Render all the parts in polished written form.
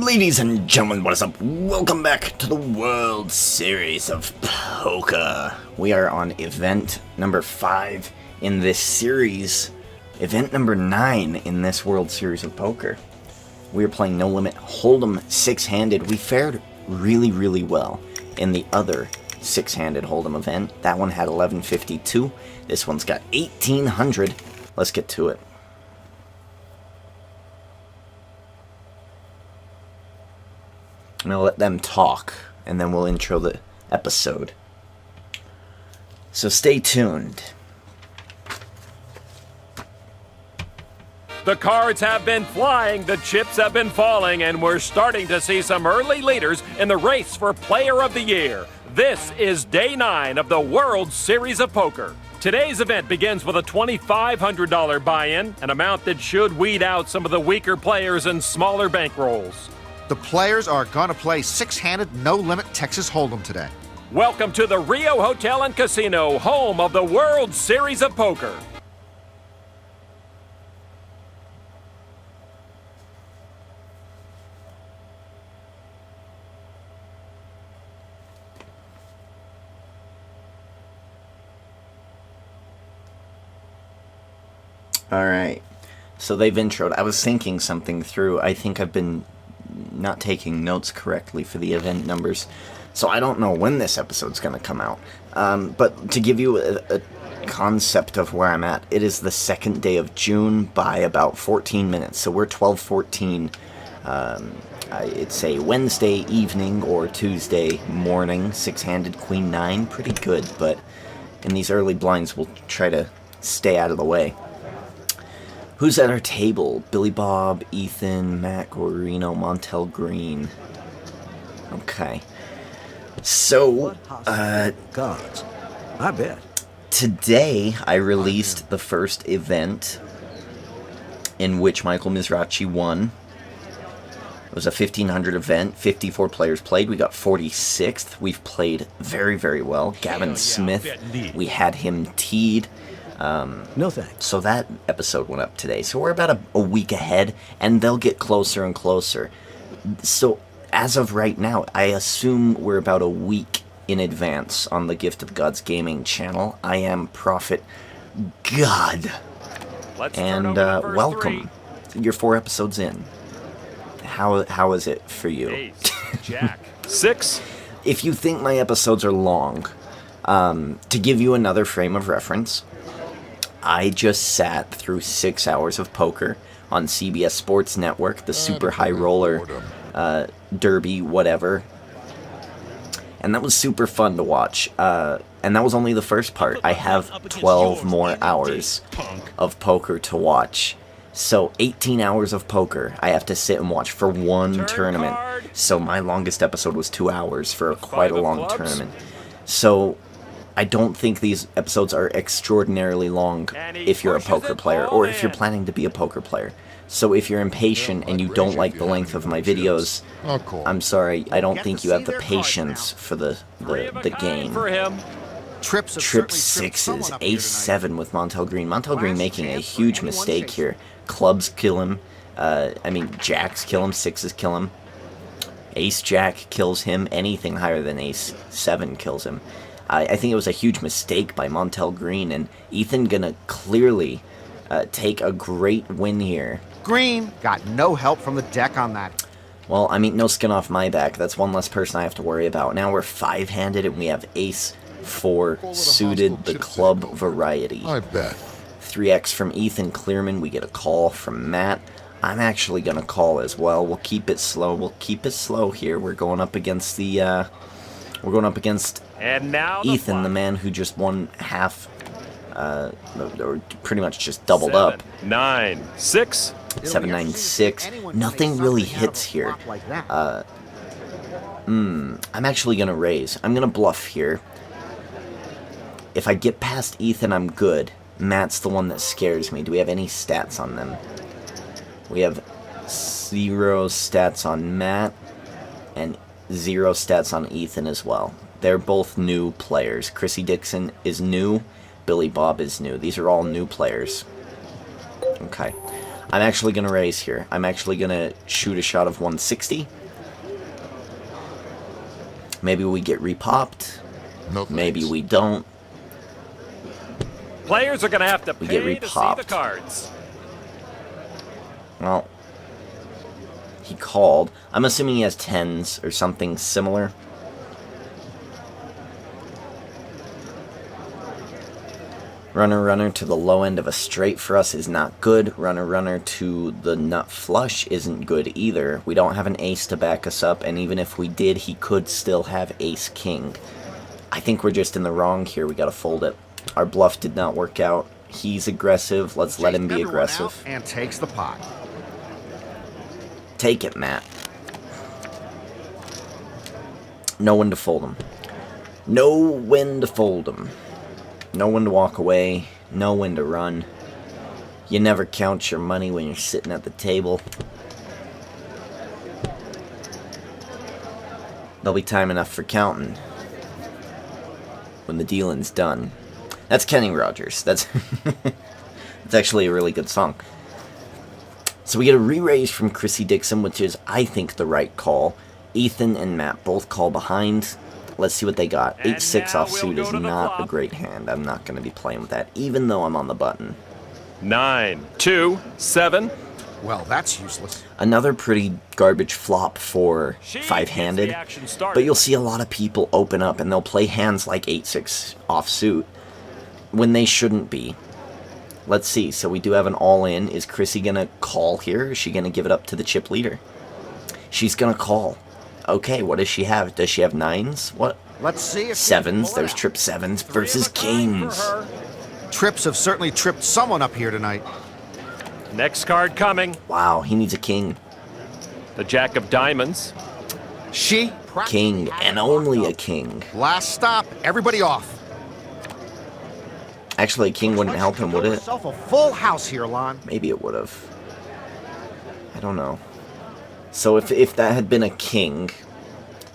Ladies and gentlemen, what is up? Welcome back to the World Series of Poker. We are on event number 5 in this series, event number 9 in this World Series of Poker. We are playing No Limit Hold'em 6-handed. We fared really well in the other 6-handed Hold'em event. That one had 1152. This one's got 1800. Let's get to it. I'm going to let them talk, and then we'll intro the episode. So stay tuned. The cards have been flying, the chips have been falling, and we're starting to see some early leaders in the race for Player of the Year. This is Day 9 of the World Series of Poker. Today's event begins with a $2,500 buy-in, an amount that should weed out some of the weaker players and smaller bankrolls. The players are going to play 6-handed no-limit Texas Hold'em today. Welcome to the Rio Hotel and Casino, home of the World Series of Poker. Alright, so they've introed. I was thinking something through. I think I've been not taking notes correctly for the event numbers, so I don't know when this episode's going to come out. But to give you a concept of where I'm at, it is the 2nd day of June by about 14 minutes, so we're 12:14. It's a Wednesday evening or Tuesday morning, 6-handed Queen 9, pretty good, but in these early blinds we'll try to stay out of the way. Who's at our table? Billy Bob, Ethan, Matt Guarino, Montel Green. Okay. So, cards. I bet. Today I released the first event in which Michael Mizrachi won. It was a 1,500 event, 54 players played. We got 46th. We've played very well. Gavin Smith, we had him teed. No thanks. So that episode went up today. So we're about a week ahead, and they'll get closer and closer. So as of right now, I assume we're about a week in advance on the Gift of Gods Gaming channel. I am Prophet God. And welcome. You're 4 episodes in. How is it for you? Ace, Jack, 6. If you think my episodes are long, to give you another frame of reference, I just sat through 6 hours of poker on CBS Sports Network, the Super High Roller Derby, whatever. And that was super fun to watch. And that was only the first part. I have 12 more hours of poker to watch. So 18 hours of poker I have to sit and watch for one tournament. So my longest episode was 2 hours for quite a long tournament. So I don't think these episodes are extraordinarily long if you're a poker player, or if you're planning to be a poker player. So if you're impatient and you don't like the length of my videos, I'm sorry, I don't think you have the patience for the game. Trip 6s, Ace 7 with Montel Green. Montel Green making a huge mistake here. Clubs kill him. Jacks kill him, 6s kill him. Ace Jack kills him. Anything higher than Ace 7 kills him. I think it was a huge mistake by Montel Green, and Ethan gonna clearly take a great win here. Green got no help from the deck on that. Well, no skin off my back. That's one less person I have to worry about. Now we're 5-handed, and we have Ace 4 suited, the club variety. I bet. 3x from Ethan Clearman. We get a call from Matt. I'm actually gonna call as well. We'll keep it slow. We'll keep it slow here. We're going up against the And now Ethan, the man who just won half, or pretty much just doubled up. 9, 6. 796. Nothing really hits here. I'm actually gonna raise. I'm gonna bluff here. If I get past Ethan, I'm good. Matt's the one that scares me. Do we have any stats on them? We have 0 stats on Matt, and 0 stats on Ethan as well. They're both new players. Chrissy Dixon is new. Billy Bob is new. These are all new players. Okay. I'm actually going to raise here. I'm actually going to shoot a shot of 160. Maybe we get repopped. No Maybe thanks. we don't. Players are going to have to We get pay to see repopped. the cards. Well, he called. I'm assuming he has 10s or something similar. Runner, runner to the low end of a straight for us is not good. Runner, runner to the nut flush isn't good either. We don't have an ace to back us up, and even if we did, he could still have ace king. I think we're just in the wrong here. We gotta fold it. Our bluff did not work out. He's aggressive. Let's let him be Everyone aggressive. out and takes the pot. Take it, Matt. Know when to fold him. Know when to fold him. Know when to walk away. Know when to run. You never count your money when you're sitting at the table. There'll be time enough for counting when the dealing's done. That's Kenny Rogers. That's that's actually a really good song. So we get a re-raise from Chrissy Dixon, which is, I think, the right call. Ethan and Matt both call behind. Let's see what they got. And 8-6 now offsuit we'll go is to the not a flop. great hand. I'm not going to be playing with that, even though I'm on the button. 9, 2, 7. Well, that's useless. Another pretty garbage flop for She five-handed. gets the action started. But you'll see a lot of people open up and they'll play hands like 8-6 offsuit when they shouldn't be. Let's see. So we do have an all-in. Is Chrissy going to call here? Is she going to give it up to the chip leader? She's going to call. Okay, what does she have? Does she have 9s? What? Let's see if Sevens. There's trip 7s versus kings. Trips have certainly tripped someone up here tonight. Next card coming. Wow, he needs a king. The Jack of Diamonds. She King, and only a king. Last stop. Everybody off. Actually, a king wouldn't help him, would it? Yourself a full house here, Lon. Maybe it would have. I don't know. So if that had been a king,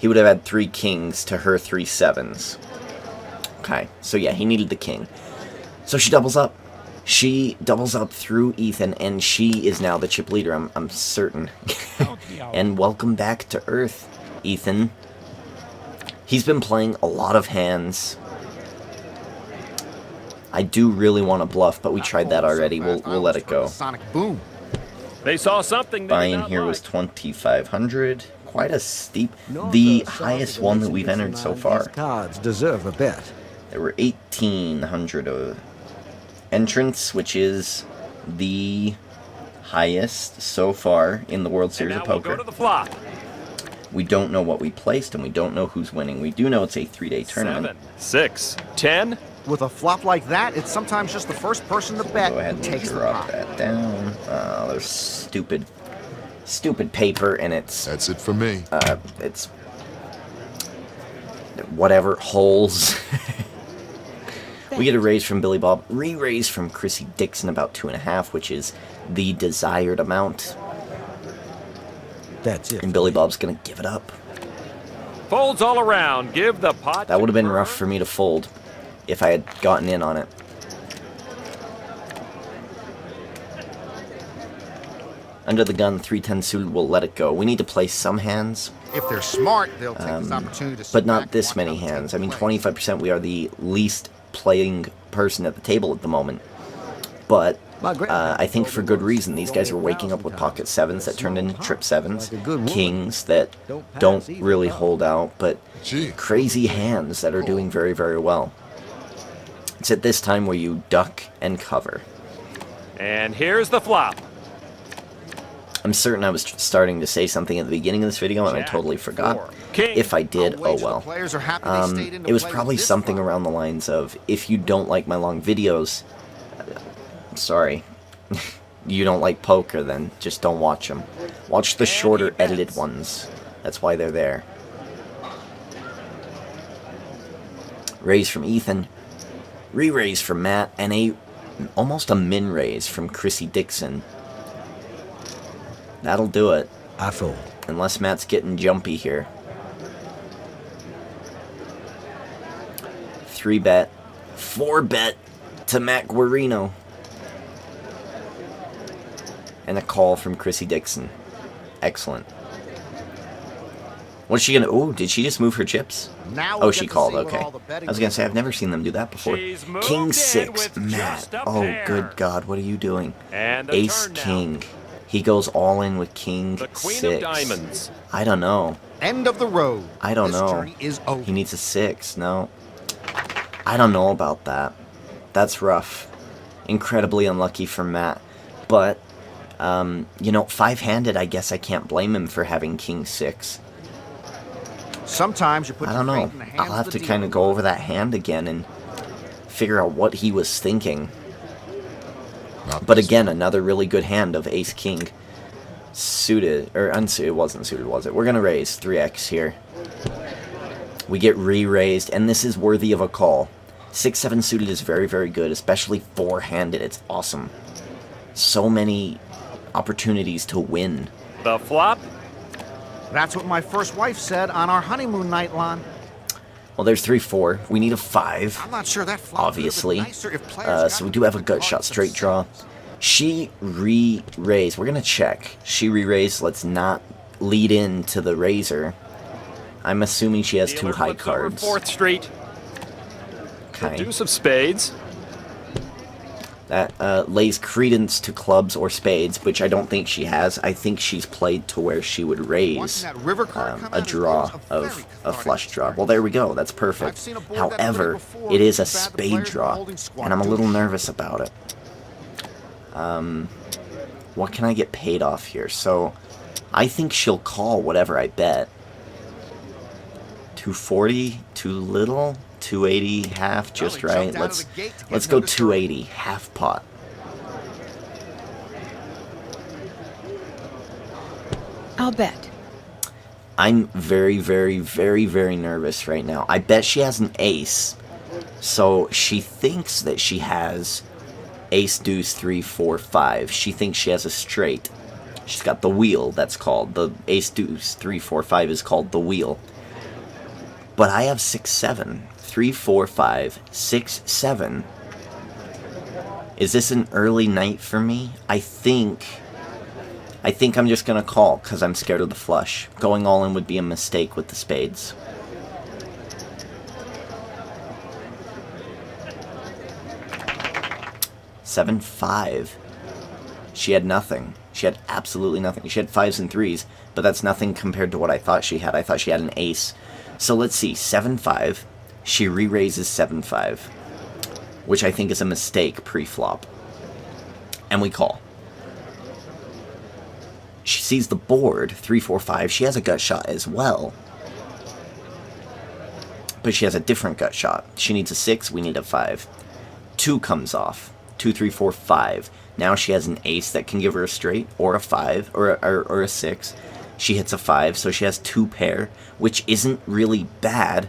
he would have had 3 kings to her 3 7s. Okay, so yeah, he needed the king. So she doubles up. She doubles up through Ethan, and she is now the chip leader, I'm certain. And welcome back to Earth, Ethan. He's been playing a lot of hands. I do really want to bluff, but we tried that already. We'll let it go. Sonic boom. They saw something they did Buy-in not here like. was 2,500. Quite a steep. No, The sorry, highest one that Mr. we've entered so Dixon, far. These cards deserve a bet. There were 1,800 entrants, which is the highest so far in the World And Series now of we'll go Poker. to the flop. We don't know what we placed, and we don't know who's winning. We do know it's a 3-day tournament. 7, 6, 10. With a flop like that, it's sometimes just the first person to bet Go ahead who and takes the drop pot. that down. There's stupid paper, and it's That's it for me. it's whatever holes. We get a raise from Billy Bob, re-raise from Chrissy Dixon about 2.5, which is the desired amount. That's it. And Billy Bob's gonna give it up. Folds all around. Give the pot. That would have been to rough for me to fold if I had gotten in on it. Under the gun, 3-10 suited will let it go. We need to play some hands, If they're smart, they'll take this opportunity to sit but not back this and many watch how the hands. I table mean, plays. 25%, we are the least playing person at the table at the moment. But I think for good reason. These guys are waking up with pocket 7s that turned into trip 7s, kings that don't really hold out, but Gee. crazy hands that are doing very, very well. It's at this time where you duck and cover. And here's the flop. I'm certain I was starting to say something at the beginning of this video and I Jack, totally forgot. 4, king. If I did, I'll oh wager the well. players are happy they stayed in to It was play probably this something far. around the lines of, if you don't like my long videos, sorry, you don't like poker, then just don't watch them. Watch the And shorter he bets. edited ones. That's why they're there. Raise from Ethan. Re-raise from Matt. And almost a min raise from Chrissy Dixon. That'll do it. I fold. Unless Matt's getting jumpy here. 3-bet. 4-bet to Matt Guarino. And a call from Chrissy Dixon. Excellent. What's she gonna... Oh, did she just move her chips? Now Oh, we she get to called, see what okay. all the betting I was gonna say, I've never seen them do that before. She's moved King in 6, with Matt. just a Oh, pair. good God, what are you doing? And a Ace turn now. King. He goes all in with King The Queen 6. of Diamonds. I don't know. End of the road. I don't This know. journey is over. He needs a 6. No. I don't know about that. That's rough. Incredibly unlucky for Matt. But, you know, 5-handed, I guess I can't blame him for having King 6. Sometimes you put I your don't know. fate in the hands I'll have of to the kind of dealer. go over that hand again and figure out what he was thinking. But again, another really good hand of Ace King. Suited, or unsuited, it wasn't suited, was it? We're going to raise 3x here. We get re-raised, and this is worthy of a call. 6-7 suited is very, very good, especially 4-handed. It's awesome. So many opportunities to win. The flop. That's what my first wife said on our honeymoon night, Lon. Well, there's 3-4. We need a 5. I'm not sure that flop would have been Obviously. nicer if players So got we do have a to gut call shot it straight draw. themselves. She re-raised. We're going to check. She re-raised. Let's not lead into the razor. I'm assuming she has 2 Dealer high flips over cards. 4th Street. The Okay. deuce of spades. That lays credence to clubs or spades, which I don't think she has. I think she's played to where she would raise Watching that river card come a out draw is a very of a cathartic flush draw. experience. Well, there we go. That's I've perfect. seen a board that pretty However, before, it is a too bad the spade players were draw, holding squat and I'm a little douche. nervous about it. What can I get paid off here? So, I think she'll call whatever I bet. 240, too little. 280, half, just Well, he right. jumped out of the gate to get Let's go noticed early. 280, half pot. I'll bet. I'm very, very, very, very nervous right now. I bet she has an ace. So she thinks that she has ace, deuce, 3, 4, 5. She thinks she has a straight. She's got the wheel, that's called. The ace, deuce, 3, 4, 5 is called the wheel. But I have 6, 7. 3, 4, 5, 6, 7. Is this an early night for me? I think I'm just going to call because I'm scared of the flush. Going all in would be a mistake with the spades. Seven, 5. She had nothing. She had absolutely nothing. She had 5s and 3s, but that's nothing compared to what I thought she had. I thought she had an ace. So let's see. 7, 5. She re-raises 7, 5, which I think is a mistake pre-flop. And we call. She sees the board, 3, 4, 5. She has a gut shot as well. But she has a different gut shot. She needs a 6, we need a 5. 2 comes off. 2, 3, 4, 5. Now she has an ace that can give her a straight, or a 5, or a 6. She hits a 5, so she has 2 pair, which isn't really bad.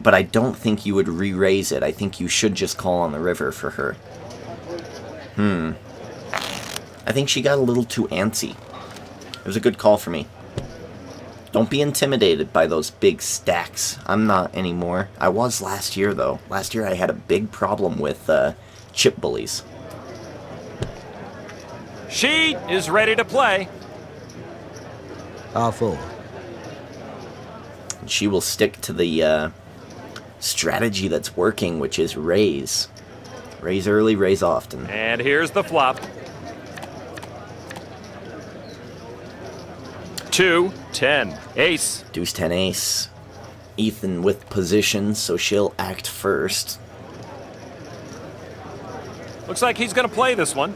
But I don't think you would re-raise it. I think you should just call on the river for her. I think she got a little too antsy. It was a good call for me. Don't be intimidated by those big stacks. I'm not anymore. I was last year, though. Last year I had a big problem with chip bullies. She is ready to play. I'll fold. She will stick to the strategy that's working, which is raise. Raise early, raise often. And here's the flop. 2, 10, ace. Deuce 10 ace. Ethan with position, so she'll act first. Looks like he's going to play this one.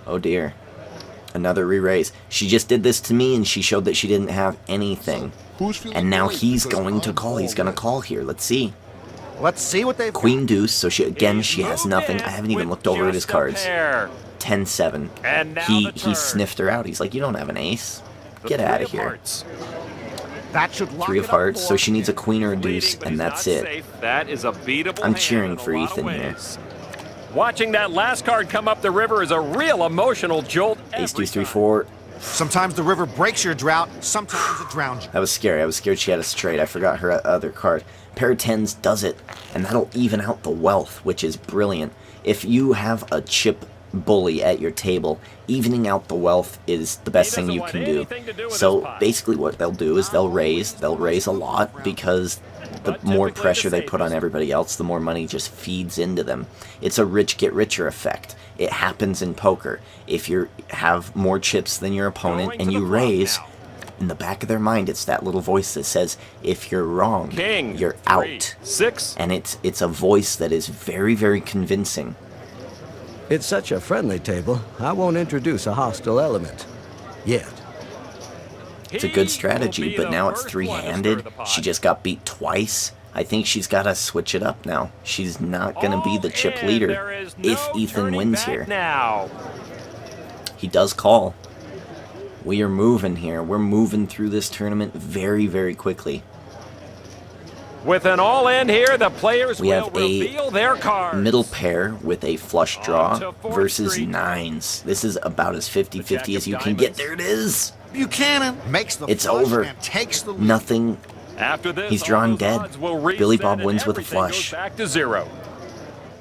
Oh dear. Another re-raise. She just did this to me and she showed that she didn't have anything. And now he's going to call. He's going to call here. Let's see. Let's see what they've Queen deuce, so she He's she has moved nothing. in I haven't even with looked over at his just a cards. pair. 10-7. And now He the turn. sniffed her out. He's like, you don't have an ace. The Get 3 out of of here. hearts. That should lock 3 of it up hearts, for so him. she needs a queen or a deuce, Leading, but and he's that's not it. safe. That is a beatable I'm hand cheering in a for lot of Ethan here. ways. Watching that last card come up the river is a real emotional jolt. Ace, every deuce, 3, time. 4. Sometimes the river breaks your drought, sometimes it drowns you. That was scary. I was scared she had a straight. I forgot her other card. Pair of tens does it, and that'll even out the wealth, which is brilliant. If you have a chip bully at your table, evening out the wealth is the best thing you can do. So basically what they'll do is they'll raise a lot, because the more pressure they put on everybody else, the more money just feeds into them. It's a rich get richer effect. It happens in poker. If you have more chips than your opponent and you raise, in the back of their mind, it's that little voice that says, if you're wrong, you're out. 6. And it's a voice that is very, very convincing. It's such a friendly table, I won't introduce a hostile element. Yet. It's a good strategy, but now it's three-handed. She just got beat twice. I think she's got to switch it up now. She's not going to be the chip leader if Ethan wins here. Now. He does call. We are moving here. We're moving through this tournament very, very quickly. With an all-in here, the players We will have a reveal their cards. middle pair with a flush draw On to fourth versus street. nines. This is about as 50-50 Jack as of you can get. diamonds. There it is. Buchanan makes the It's flush over. and takes the lead. Nothing. After this, He's all drawn those dead. odds will Billy reset Bob and wins with a everything goes flush. back to 0.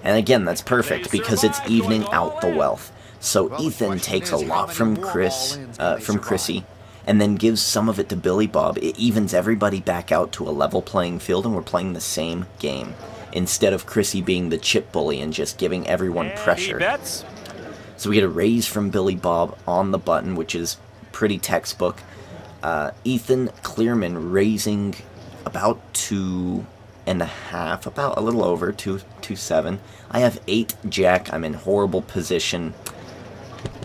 And again, that's perfect because it's survived evening going out the all in. wealth. So Well, the Ethan question takes a is, how lot many from more Chris, all-ins can they from survive? Chrissy, and then gives some of it to Billy Bob. It evens everybody back out to a level playing field, and we're playing the same game. Instead of Chrissy being the chip bully and just giving everyone And he pressure. bets. So we get a raise from Billy Bob on the button, which is pretty textbook. Ethan Clearman raising about 2.5, about a little over 2.7. I have 8 jack. I'm in horrible position.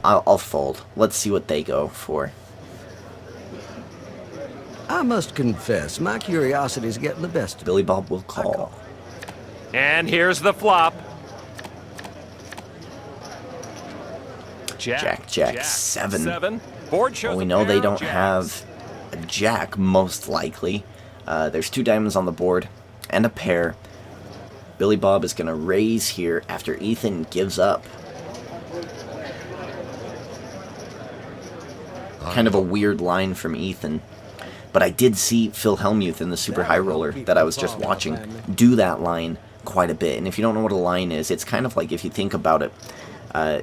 I'll fold. Let's see what they go for. I must confess, my curiosity's getting the best of me. Billy Bob will call. And here's the flop. Jack, 7. 7. Board shows Well, we a know pair they of don't jacks. have a jack, most likely. There's 2 diamonds on the board and a pair. Billy Bob is going to raise here after Ethan gives up. Kind of a weird line from Ethan. But I did see Phil Hellmuth in the Super High Roller that I was just watching do that line quite a bit. And if you don't know what a line is, it's kind of like, if you think about it,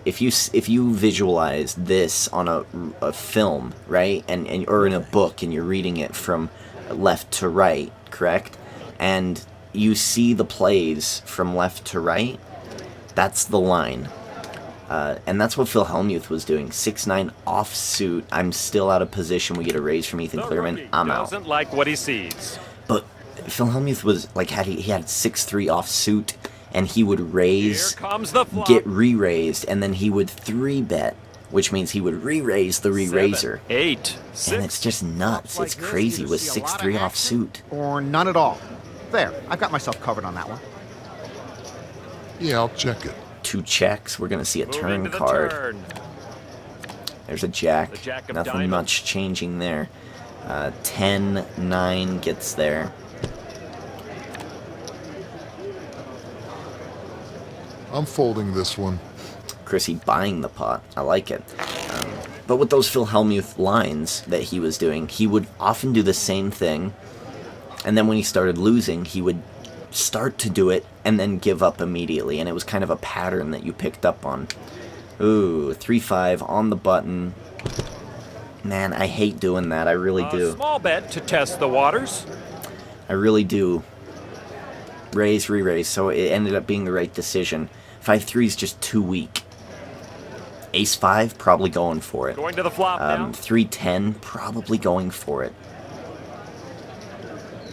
if you visualize this on a film, right, and or in a book, and you're reading it from left to right, correct, and you see the plays from left to right, that's the line. And that's what Phil Hellmuth was doing. 6-9 offsuit. I'm still out of position. We get a raise from Ethan The Clearman. rookie I'm out. doesn't like what he sees. But Phil Hellmuth was like, he had 6-3 offsuit, and he would raise, Here comes the flop. get re-raised, and then he would 3-bet, which means he would re-raise the re-raiser. 7, 8, 6. And it's just nuts. Like It's this, crazy you with see a lot of 6-3 action offsuit. Or none at all. There, I've got myself covered on that one. Yeah, I'll check it. 2 checks. We're going to see a Moving turn to the card. turn. There's a jack. The jack of Nothing diamonds. much changing there. 10-9 gets there. I'm folding this one. Chrissy buying the pot. I like it. But with those Phil Hellmuth lines that he was doing, he would often do the same thing. And then when he started losing, he would start to do it and then give up immediately. And it was kind of a pattern that you picked up on. Ooh, 3-5 on the button. Man, I hate doing that. I really A do. small bet to test the waters. I really do. Raise, re-raise, so it ended up being the right decision. 5-3 is just too weak. Ace-5, probably going for it. Going to the flop now. 3-10, probably going for it.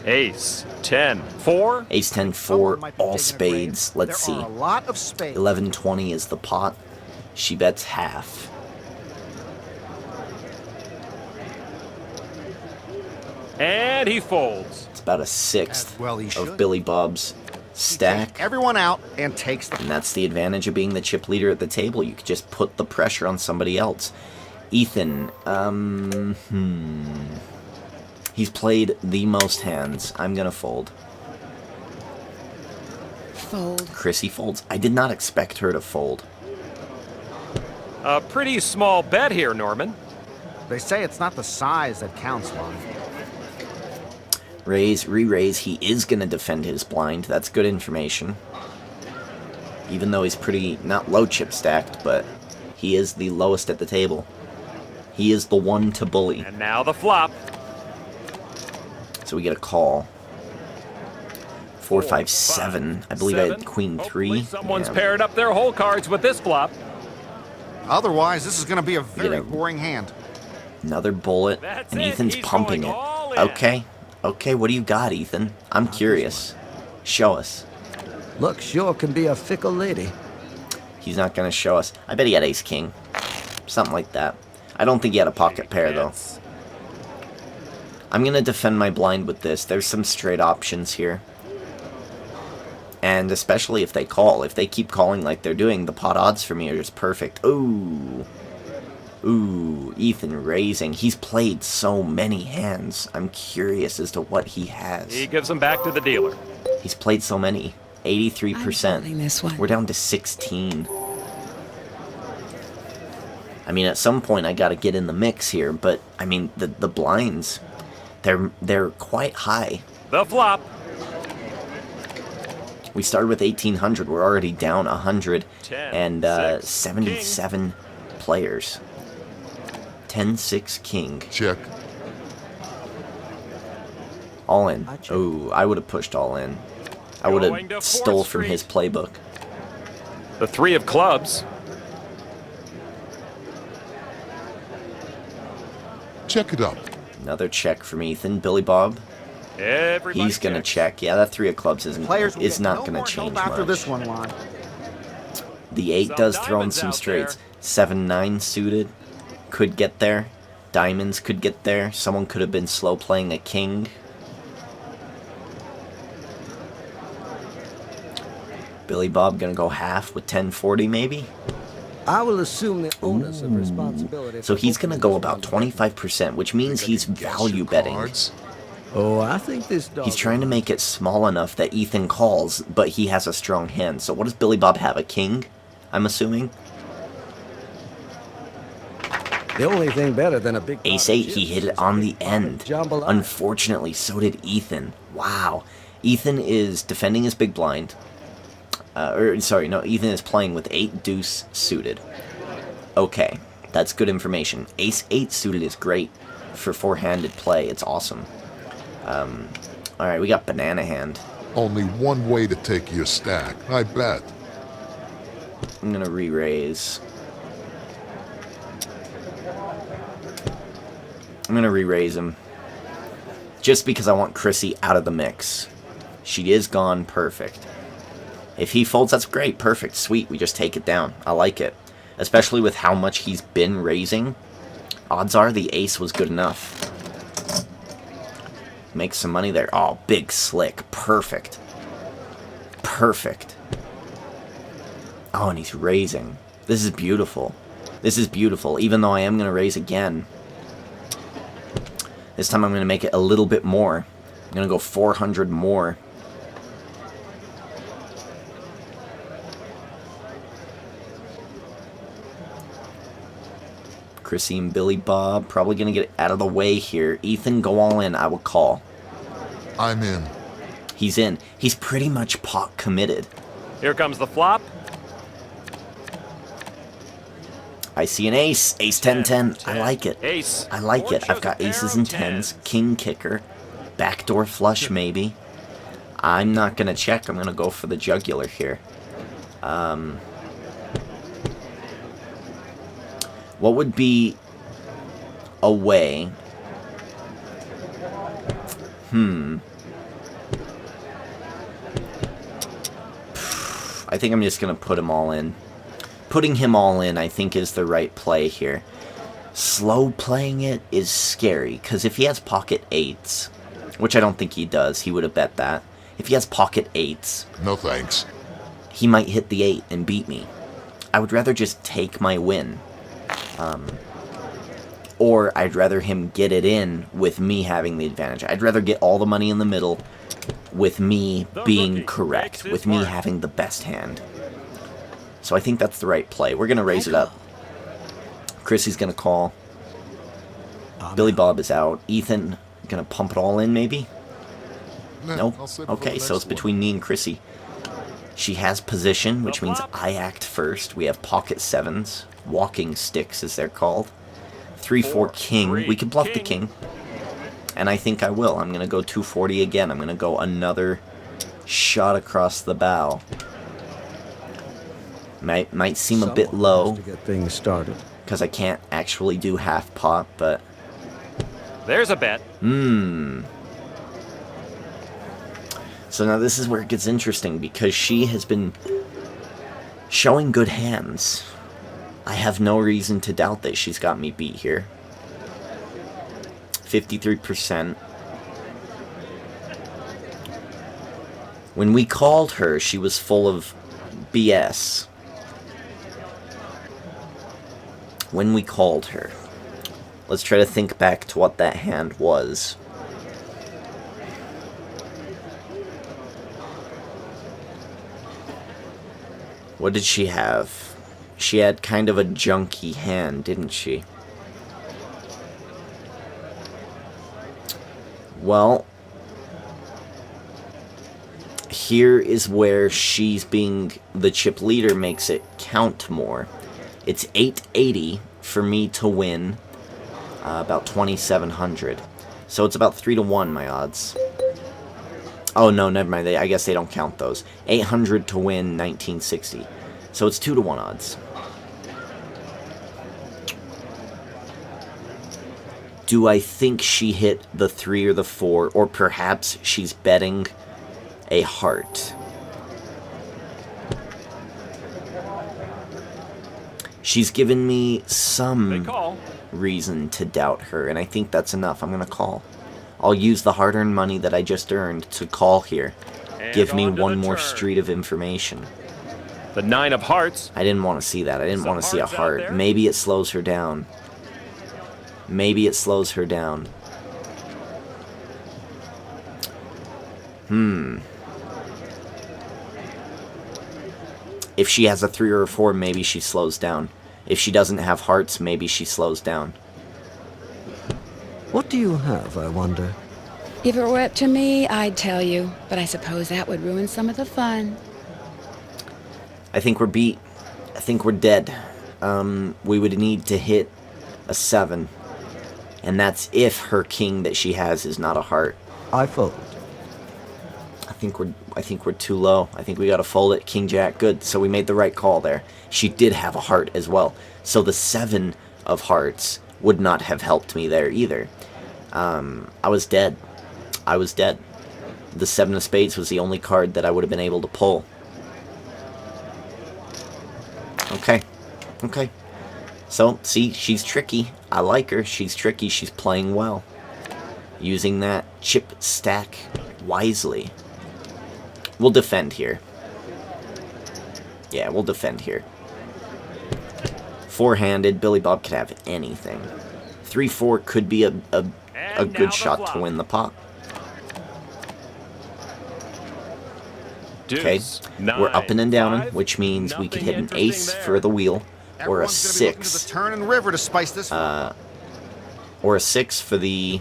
Ace, 10, 4. Ace-10, Someone 4, might be all taking a spades. break. Let's There see. are a lot of spades. 11-20 is the pot. She bets half. And he folds. It's about a sixth As well he of should. Billy Bob's stack. Everyone out and takes the. And that's the advantage of being the chip leader at the table. You could just put the pressure on somebody else. Ethan, he's played the most hands. I'm gonna fold. Fold. Chrissy folds. I did not expect her to fold. A pretty small bet here, Norman. They say it's not the size that counts, Lon. Raise, re-raise. He is going to defend his blind. That's good information. Even though he's pretty, not low chip stacked, but he is the lowest at the table. He is the one to bully. And now the flop. So we get a call. 4, 5, 7. I believe I had queen 3. Hopefully someone's Yeah. paired up their whole cards with this flop. Otherwise, this is going to be a very Yeah. boring hand. Another bullet, That's and it. Ethan's He's pumping going it. all in. Okay. Okay, what do you got, Ethan? I'm curious. Show us. Luck sure can be a fickle lady. He's not going to show us. I bet he had ace-king. Something like that. I don't think he had a pocket pair, though. Yes. I'm going to defend my blind with this. There's some straight options here. And especially if they call. If they keep calling like they're doing, the pot odds for me are just perfect. Ooh. Ooh, Ethan raising. He's played so many hands. I'm curious as to what he has. He gives them back to the dealer. He's played so many. 83%. I'm folding this one. We're down to 16. I mean, at some point I got to get in the mix here, but I mean, the blinds, they're quite high. The flop. We started with 1,800. We're already down 100 10, and 6, 77 players. 10-6 king. Check. All in. I check. Oh, I would have pushed all in. I would Going to have Fourth stole from his Street. playbook. The 3 of clubs. Check it up. Another check from Ethan. Billy Bob. Everybody He's gonna checks. check. Yeah, that 3 of clubs is Players will get not no gonna more change help after much. this one, Lon. The 8 Some does throw in diamonds some out straights. there. 7-9 suited could get there. Diamonds could get there. Someone could have been slow playing a king. Billy Bob gonna go half with 10-40 maybe. I will assume the onus of responsibility. So for he's gonna opening go this about one. 25%, which means he's Guess value your betting. cards. Oh, I think this dog. He's trying to make it small enough that Ethan calls, but he has a strong hand. So what does Billy Bob have? A king? I'm assuming. The only thing better than a big Ace pot of 8, he chips hit is it a on the big pot of end. jambalaya. Unfortunately, so did Ethan. Wow. Ethan is defending his big blind. Ethan is playing with 8 deuce suited. Okay, that's good information. Ace 8 suited is great for four-handed play. It's awesome. Alright, we got banana hand. Only one way to take your stack, I bet. I'm gonna re-raise. I'm gonna re-raise him. Just because I want Chrissy out of the mix. She is gone, perfect. If he folds, that's great, perfect, sweet. We just take it down. I like it. Especially with how much he's been raising. Odds are the ace was good enough. Make some money there. Oh, big slick. Perfect. Perfect. Oh, and he's raising. This is beautiful. This is beautiful, even though I am going to raise again. This time I'm going to make it a little bit more. I'm going to go 400 more. Chrissy and Billy Bob probably going to get out of the way here. Ethan, go all in. I will call. I'm in. He's in. He's pretty much pot committed. Here comes the flop. I see an ace. Ace 10-10. I like it. Ace. I like Or it. I've choose got a pair aces of and tens. tens. King kicker. Backdoor flush maybe. I'm not going to check. I'm going to go for the jugular here. What would be a way? I think I'm just going to put him all in. Putting him all in, I think, is the right play here. Slow playing it is scary, because if he has pocket 8s, which I don't think he does, he would have bet that. If he has pocket 8s, No thanks. he might hit the 8 and beat me. I would rather just take my win. Or I'd rather him get it in with me having the advantage. I'd rather get all the money in the middle with me The being rookie correct, makes his with me mark. having the best hand. So I think that's the right play. We're going to raise it up. Chrissy's going to call. Billy Bob is out. Ethan, gonna pump it all in, maybe? Nah, Nope. I'll save it for the Okay, so next it's between me and Chrissy. She has position, which means flop. I act first. We have pocket sevens. Walking sticks, as they're called. 3-4 4, king. 3, We can bluff the king. king. And I think I will. I'm going to go 240 again. I'm going to go another shot across the bow. Might seem a bit Someone low, has to get things started. because I can't actually do half pot, but... There's a bet. So now this is where it gets interesting, because she has been showing good hands. I have no reason to doubt that she's got me beat here. 53%. When we called her, she was full of BS. When we called her. Let's try to think back to what that hand was. What did she have? She had kind of a junky hand, didn't she? Well, here is where she's being the chip leader makes it count more. It's 880 for me to win, about 2,700. So it's about 3 to 1, my odds. Oh, no, never mind. I guess they don't count those. 800 to win, 1960. So it's 2 to 1 odds. Do I think she hit the 3 or the 4? Or perhaps she's betting a heart? She's given me They some call. reason to doubt her, and I think that's enough. I'm going to call. I'll use the hard-earned money that I just earned to call here. And Give me on to one the more turn. street of information. The 9 of hearts. I didn't want to see that. I didn't Some want to see a hearts out heart. there? Maybe it slows her down. Maybe it slows her down. If she has a 3 or a 4, maybe she slows down. If she doesn't have hearts, maybe she slows down. What do you have, I wonder? If it were up to me, I'd tell you, but I suppose that would ruin some of the fun. I think we're beat. I think we're dead. We would need to hit a 7. And that's if her king that she has is not a heart. I fold. I think we're too low. I think we gotta fold it. King Jack, good. So we made the right call there. She did have a heart as well. So the 7 of hearts would not have helped me there either. I was dead. I was dead. The 7 of spades was the only card that I would have been able to pull. Okay. Okay. So, see, she's tricky. I like her. She's tricky. She's playing well. Using that chip stack wisely. We'll defend here. Yeah, we'll defend here. 4-handed. Billy Bob could have anything. 3-4 could be a And now good the shot to flop. win the pot. Okay, Deuce, we're up 9, and down, 5. which means we could hit an Nothing ace interesting for there. the wheel, or a Everyone's gonna be looking to 6, the turn and river to spice this one. or a 6 for the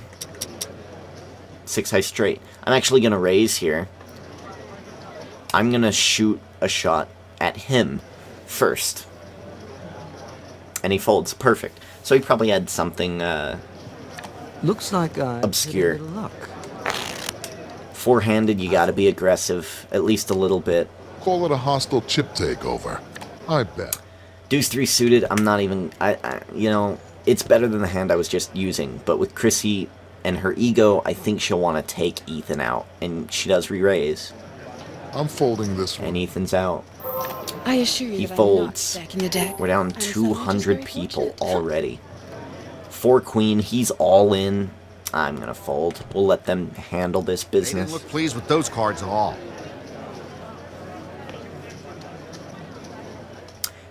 6 high straight. I'm actually going to raise here. I'm going to shoot a shot at him first. And he folds. Perfect. So he probably had something Looks like I Obscure. hit a little luck. 4-handed. You got to be aggressive, at least a little bit. Call it a hostile chip takeover. I bet. Deuce 3 suited, I'm not even... you know, it's better than the hand I was just using. But with Chrissy and her ego, I think she'll want to take Ethan out. And she does re-raise. I'm folding this one. And Ethan's out. I assure you He that I'm not folds. stacking the deck. We're down I'm suddenly just 200 very people fortunate. already. 4 queen, he's all in. I'm going to fold. We'll let them handle this They didn't business. look pleased with those cards at all.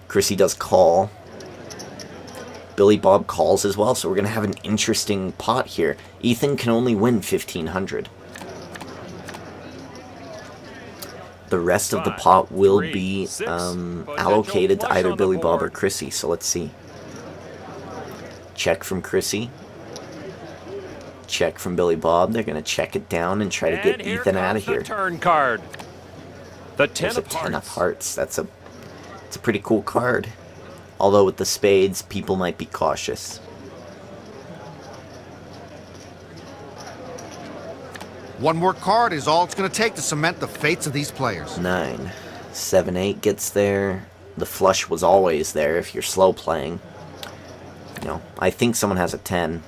Chrissy does call. Billy Bob calls as well, so we're going to have an interesting pot here. Ethan can only win 1,500. The rest of the 5, pot will 3, be 6. allocated to Potential either flush on the Billy Bob or board. Chrissy, so let's see. Check from Chrissy. Check from Billy Bob. They're going to check it down and try to get And here Ethan out comes of here. the turn card. The 10 There's a of 10 of hearts. hearts. It's a pretty cool card. Although with the spades, people might be cautious. One more card is all it's going to take to cement the fates of these players. 9. 7, 8 gets there. The flush was always there if you're slow playing. You know, I think someone has a 10.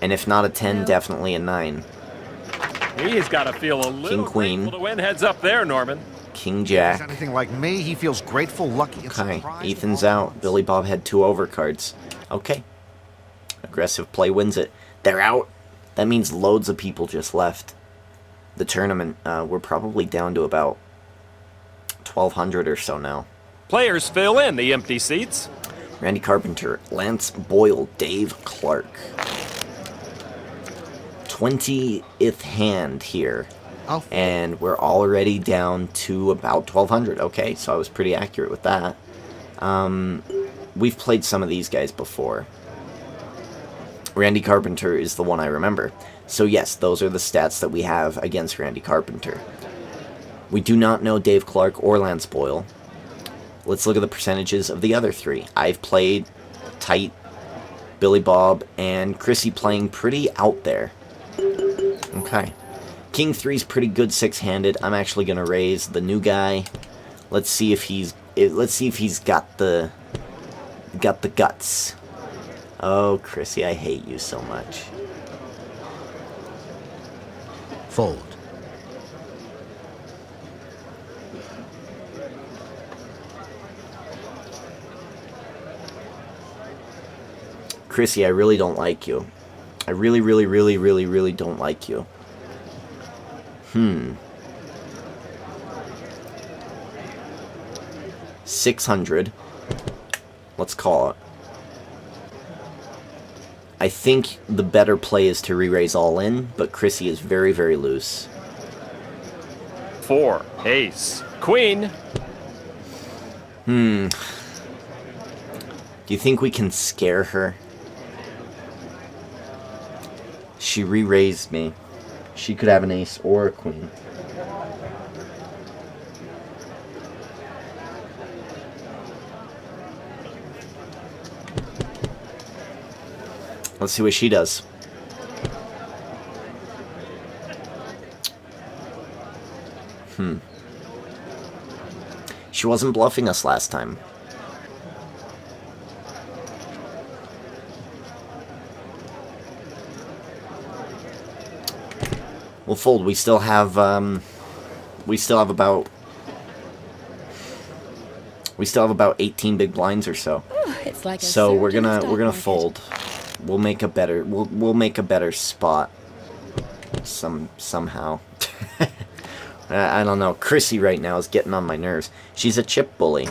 And if not a 10, definitely a 9. He's got to feel a little King, queen. grateful to win heads up there, Norman. King, If he's Jack. anything like me, he feels grateful, lucky, and Okay, surprised. Ethan's all at out. once. Billy Bob had 2 overcards. Okay. Aggressive play wins it. They're out. That means loads of people just left the tournament. We're probably down to about 1,200 or so now. Players fill in the empty seats. Randy Carpenter, Lance Boyle, Dave Clark. 20th hand here. Oh, And we're already down to about 1,200. Okay, so I was pretty accurate with that. We've played some of these guys before. Randy Carpenter is the one I remember. So yes, those are the stats that we have against Randy Carpenter. We do not know Dave Clark or Lance Boyle. Let's look at the percentages of the other 3. I've played tight, Billy Bob, and Chrissy playing pretty out there. Okay. King 3's pretty good six-handed. I'm actually gonna raise the new guy. Let's see if he's got the guts. Oh, Chrissy, I hate you so much. Fold. Chrissy, I really don't like you. I really, really, really, really, really don't like you. 600. Let's call it. I think the better play is to re-raise all in, but Chrissy is very, very loose. 4, ace, queen. Do you think we can scare her? She re-raised me. She could have an ace or a queen. Let's see what she does. She wasn't bluffing us last time. We'll fold. We still have about 18 big blinds or so. It's like a So we're surge in the gonna stock market. fold. We'll make a better spot somehow. I don't know. Chrissy right now is getting on my nerves. She's a chip bully.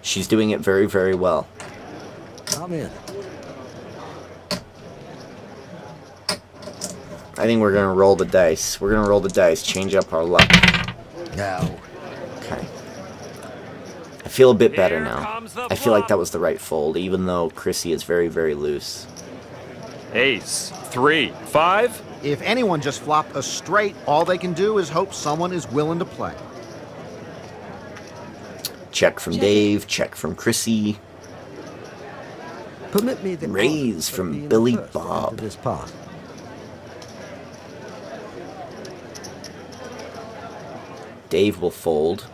She's doing it very, very well. I'm in. I think we're gonna roll the dice. We're gonna roll the dice, change up our luck. Now. Okay. I feel a bit better Here now. comes the I feel like flop. that was the right fold, even though Chrissy is very, very loose. Ace, 3, 5. if anyone just flopped a straight, all they can do is hope someone is willing to play. Check from Dave, check from Chrissy. Permit me the Raise honor of from being the Billy first to enter Bob. This pot. Dave will fold.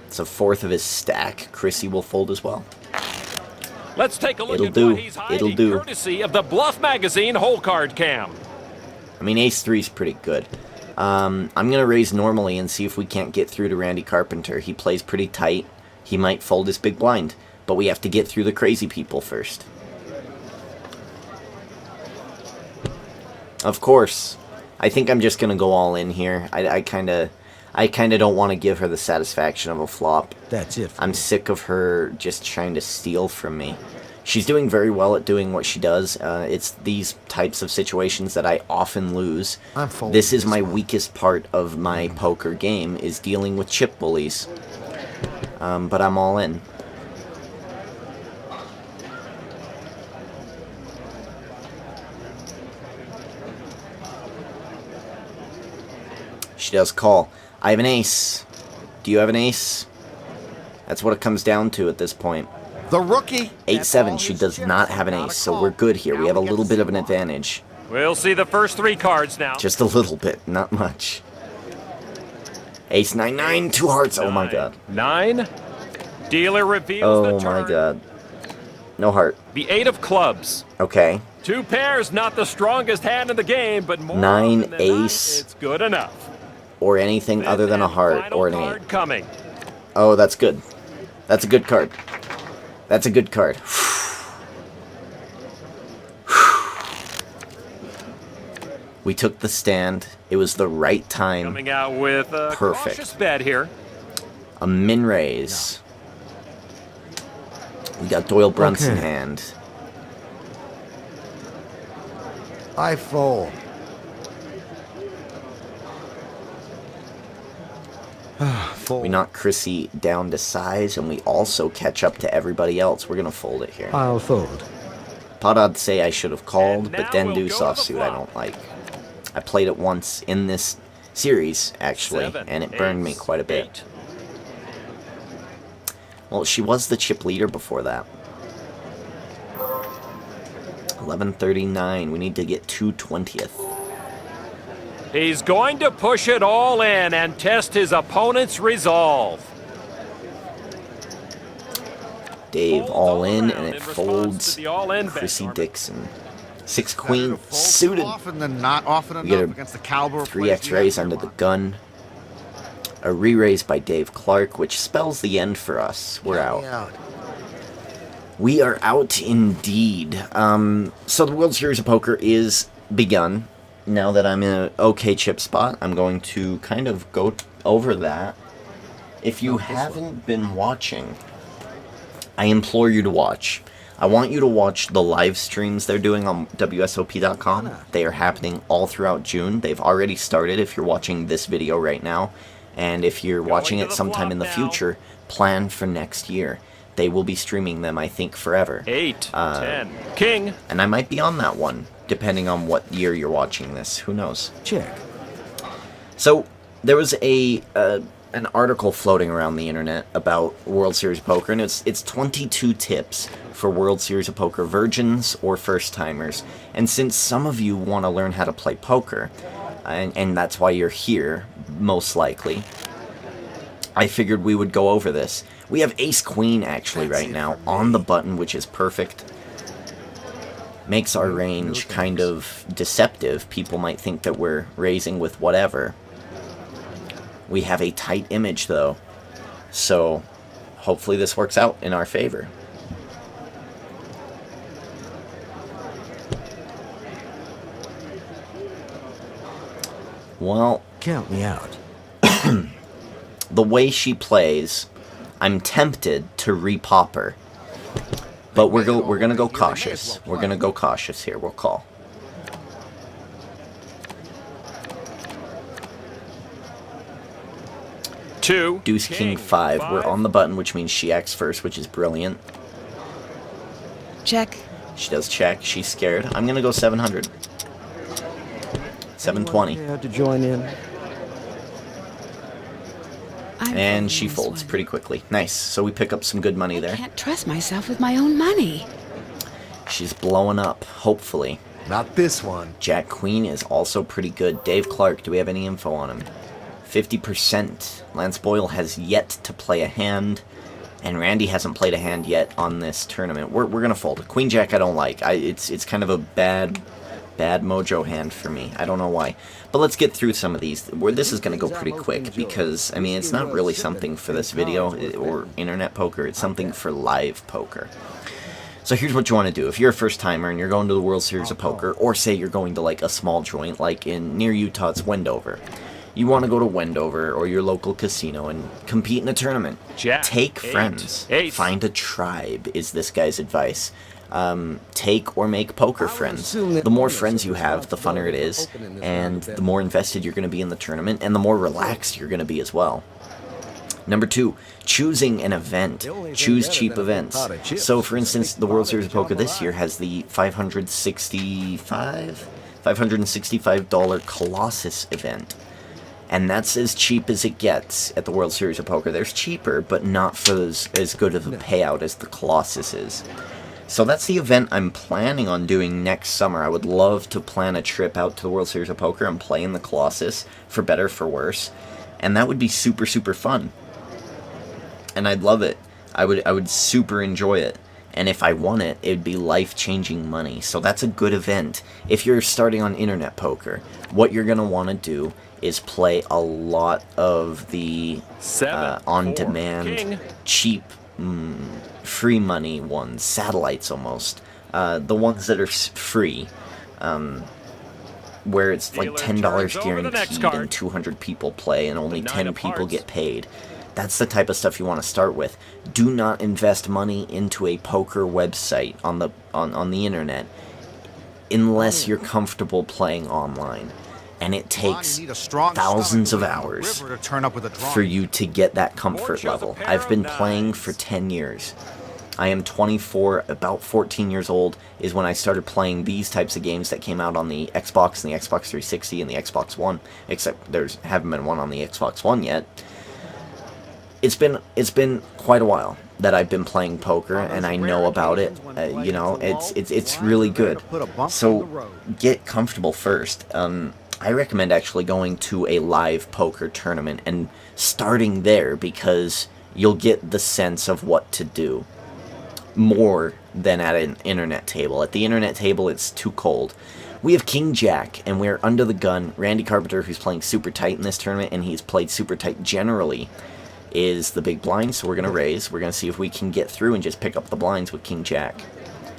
It's a fourth of his stack. Chrissy will fold as well. Let's take a look It'll at do. what he's hiding, It'll do. courtesy of the Bluff Magazine Hole Card Cam. I mean, ace 3 is pretty good. I'm going to raise normally and see if we can't get through to Randy Carpenter. He plays pretty tight. He might fold his big blind. But we have to get through the crazy people first. Of course. I think I'm just going to go all in here. I kind of don't want to give her the satisfaction of a flop. That's it. I'm sick of her just trying to steal from me. She's doing very well at doing what she does. It's these types of situations that I often lose. I'm folding This is this my one. weakest part of my poker game, is dealing with chip bullies. But I'm all in. She does call. I have an ace. Do you have an ace? That's what it comes down to at this point. The rookie. 8-7. She does not have an ace, so we're good here. We have a little bit of an advantage. We'll see the first 3 cards now. Just a little bit, not much. Ace 9-9, 2 hearts. Oh my god. 9. Dealer reveals the Oh turn. my god. No heart. The 8 of clubs. Okay. 2 pairs, not the strongest hand in the game, but more 9 often than ace. not, it's good enough. Or anything other than a Fifth heart and final or an 8. card coming. Oh, that's good. That's a good card. That's a good card. We took the stand. It was the right time. Coming out with a Perfect. cautious bet here. A min raise. We got Doyle Brunson in Okay. hand. I fold. We knock Chrissy down to size, and we also catch up to everybody else. We're going to fold it here. I'll fold. Pot odds say I should have called, And but now then we'll deuce go to the offsuit I flop. don't like. I played it once in this series, actually, 7, and it burned me ace, quite a bit. 8. Well, she was the chip leader before that. 11:39. We need to get 2/20th. He's going to push it all in and test his opponent's resolve. Dave Folds all in, around and it response folds to the all-in bet. Chrissy Dixon. 6 Better queen to fold suited. Often than not often We get enough a against the caliber of 3 players X-rays we have under here, the gun. A re-raise by Dave Clark, which spells the end for us. We're out. We are out indeed. So the World Series of Poker is begun. Now that I'm in an okay chip spot, I'm going to kind of go over that. If you haven't been watching, I implore you to watch. I want you to watch the live streams they're doing on WSOP.com. They are happening all throughout June. They've already started if you're watching this video right now. And if you're watching to it the sometime flop in the now. future, plan for next year. They will be streaming them, I think, forever. 8, 10. King. And I might be on that one, depending on what year you're watching this. Who knows? Check. So there was an article floating around the internet about World Series of Poker, and it's 22 tips for World Series of Poker virgins or first timers. And since some of you want to learn how to play poker, and that's why you're here, most likely, I figured we would go over this. We have Ace Queen actually right now on the button, which is perfect. Makes our range kind of deceptive. People might think that we're raising with whatever. We have a tight image though, so hopefully this works out in our favor. Well, Count me out. the way she plays, I'm tempted to repop her. But we're gonna go cautious. We're gonna go cautious here. We'll call. Two. Deuce King 5. We're on the button, which means she acts first, which is brilliant. Check. She does check. She's scared. I'm gonna go 700. 720. Anyone care to join in? I'm And folding she this folds one. pretty quickly. Nice. So we pick up some good money I there. can't trust myself with my own money. She's blowing up, hopefully. Not this one. Jack Queen is also pretty good. Dave Clark, do we have any info on him? 50%. Lance Boyle has yet to play a hand, and Randy hasn't played a hand yet on this tournament. We're gonna fold. Queen Jack I don't like. It's kind of a bad mojo hand for me. I don't know why. But let's get through some of these. This is gonna go pretty quick because, I mean, it's not really something for this video or internet poker. It's something for live poker. So here's what you want to do. If you're a first timer and you're going to the World Series of Poker, or say you're going to like a small joint, like in near Utah, it's Wendover. You want to go to Wendover or your local casino and compete in a tournament. Jack, Take 8, friends. ace. Find a tribe is this guy's advice. Take or make poker friends. The more friends you have, the funner it is, and the more invested you're going to be in the tournament, and the more relaxed you're going to be as well. Number 2, choosing an event. Choose cheap events. So, for instance, the World Series of Poker this year has the $565 Colossus event. And that's as cheap as it gets at the World Series of Poker. There's cheaper, but not for as good of a payout as the Colossus is. So that's the event I'm planning on doing next summer. I would love to plan a trip out to the World Series of Poker and play in the Colossus, for better, for worse. And that would be super, super fun. And I'd love it. I would super enjoy it. And if I won it, it would be life-changing money. So that's a good event. If you're starting on internet poker, what you're going to want to do is play a lot of the on-demand, cheap, free money ones, satellites almost. The ones that are free, where it's like $10 guaranteed and 200 people play and only 10 people get paid. That's the type of stuff you want to start with. Do not invest money into a poker website on the internet unless you're comfortable playing online. And it takes thousands of hours for you to get that comfort level. I've been playing for 10 years. I am 24, about 14 years old is when I started playing these types of games that came out on the Xbox and the Xbox 360 and the Xbox One, except haven't been one on the Xbox One yet. It's been quite a while that I've been playing poker, and I know about it. You know, it's really good. So get comfortable first. I recommend actually going to a live poker tournament and starting there, because you'll get the sense of what to do more than at an internet table. At the internet table, it's too cold. We have King Jack, and we're under the gun. Randy Carpenter, who's playing super tight in this tournament, and he's played super tight generally, is the big blind, so we're going to raise. We're going to see if we can get through and just pick up the blinds with King Jack.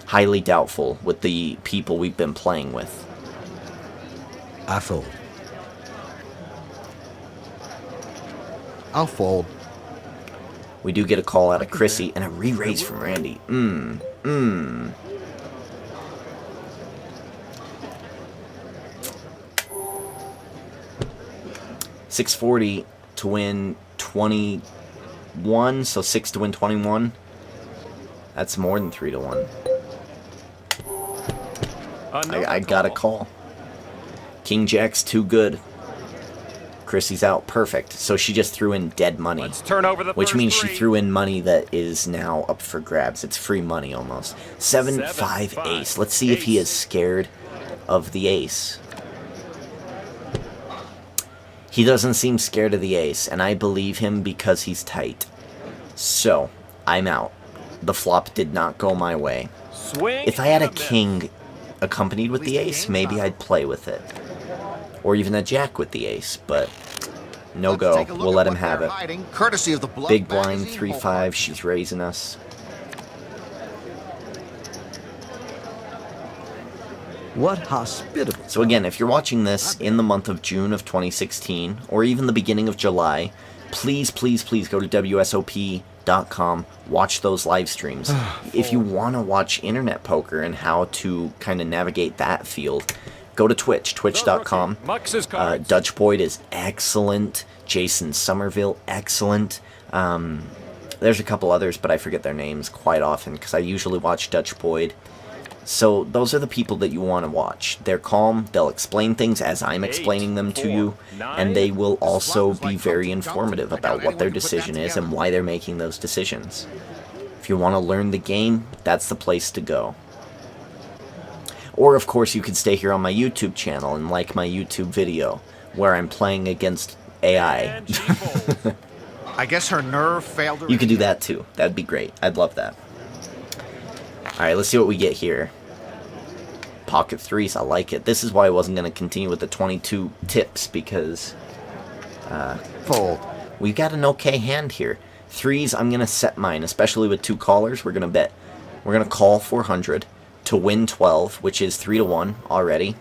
Highly doubtful with the people we've been playing with. I fold. I'll fold. We do get a call out of Chrissy and a re-raise from Randy. 640 to win 21, so 6 to win 21. That's more than 3 to 1. I got a call. King Jack's too good. Chrissy's out. Perfect. So she just threw in dead money. Let's turn over the which means three. she threw in money that is now up for grabs. It's free money almost. 7-5 ace. Let's see if he is scared of the ace. He doesn't seem scared of the ace, and I believe him because he's tight. So, I'm out. The flop did not go my way. Swing If I had a and miss. king accompanied with the ace, maybe I'd play with it. Or even a jack with the ace, but no go. We'll let him have it. Courtesy of the Blood Big blind, Magazine 3-5. She's raising us. What hospitable. So again, if you're watching this in the month of June of 2016, or even the beginning of July, please, please, please go to WSOP.com, watch those live streams. If you want to watch internet poker and how to kind of navigate that field, go to Twitch, twitch.com. Dutch Boyd is excellent. Jason Somerville, excellent. There's a couple others, but I forget their names quite often because I usually watch Dutch Boyd. So those are the people that you want to watch. They're calm, they'll explain things as I'm explaining them to you, and they will also be very informative about what their decision is and why they're making those decisions. If you want to learn the game, that's the place to go. Or, of course, you could stay here on my YouTube channel and like my YouTube video, where I'm playing against AI. I guess her nerve failed her. You could do that too. That'd be great. I'd love that. Alright, let's see what we get here. Pocket threes, I like it. This is why I wasn't going to continue with the 22 tips, because Fold. we've got an okay hand here. Threes, I'm going to set mine, especially with two callers. We're going to bet. We're going to call 400 to win 12, which is 3 to 1 already.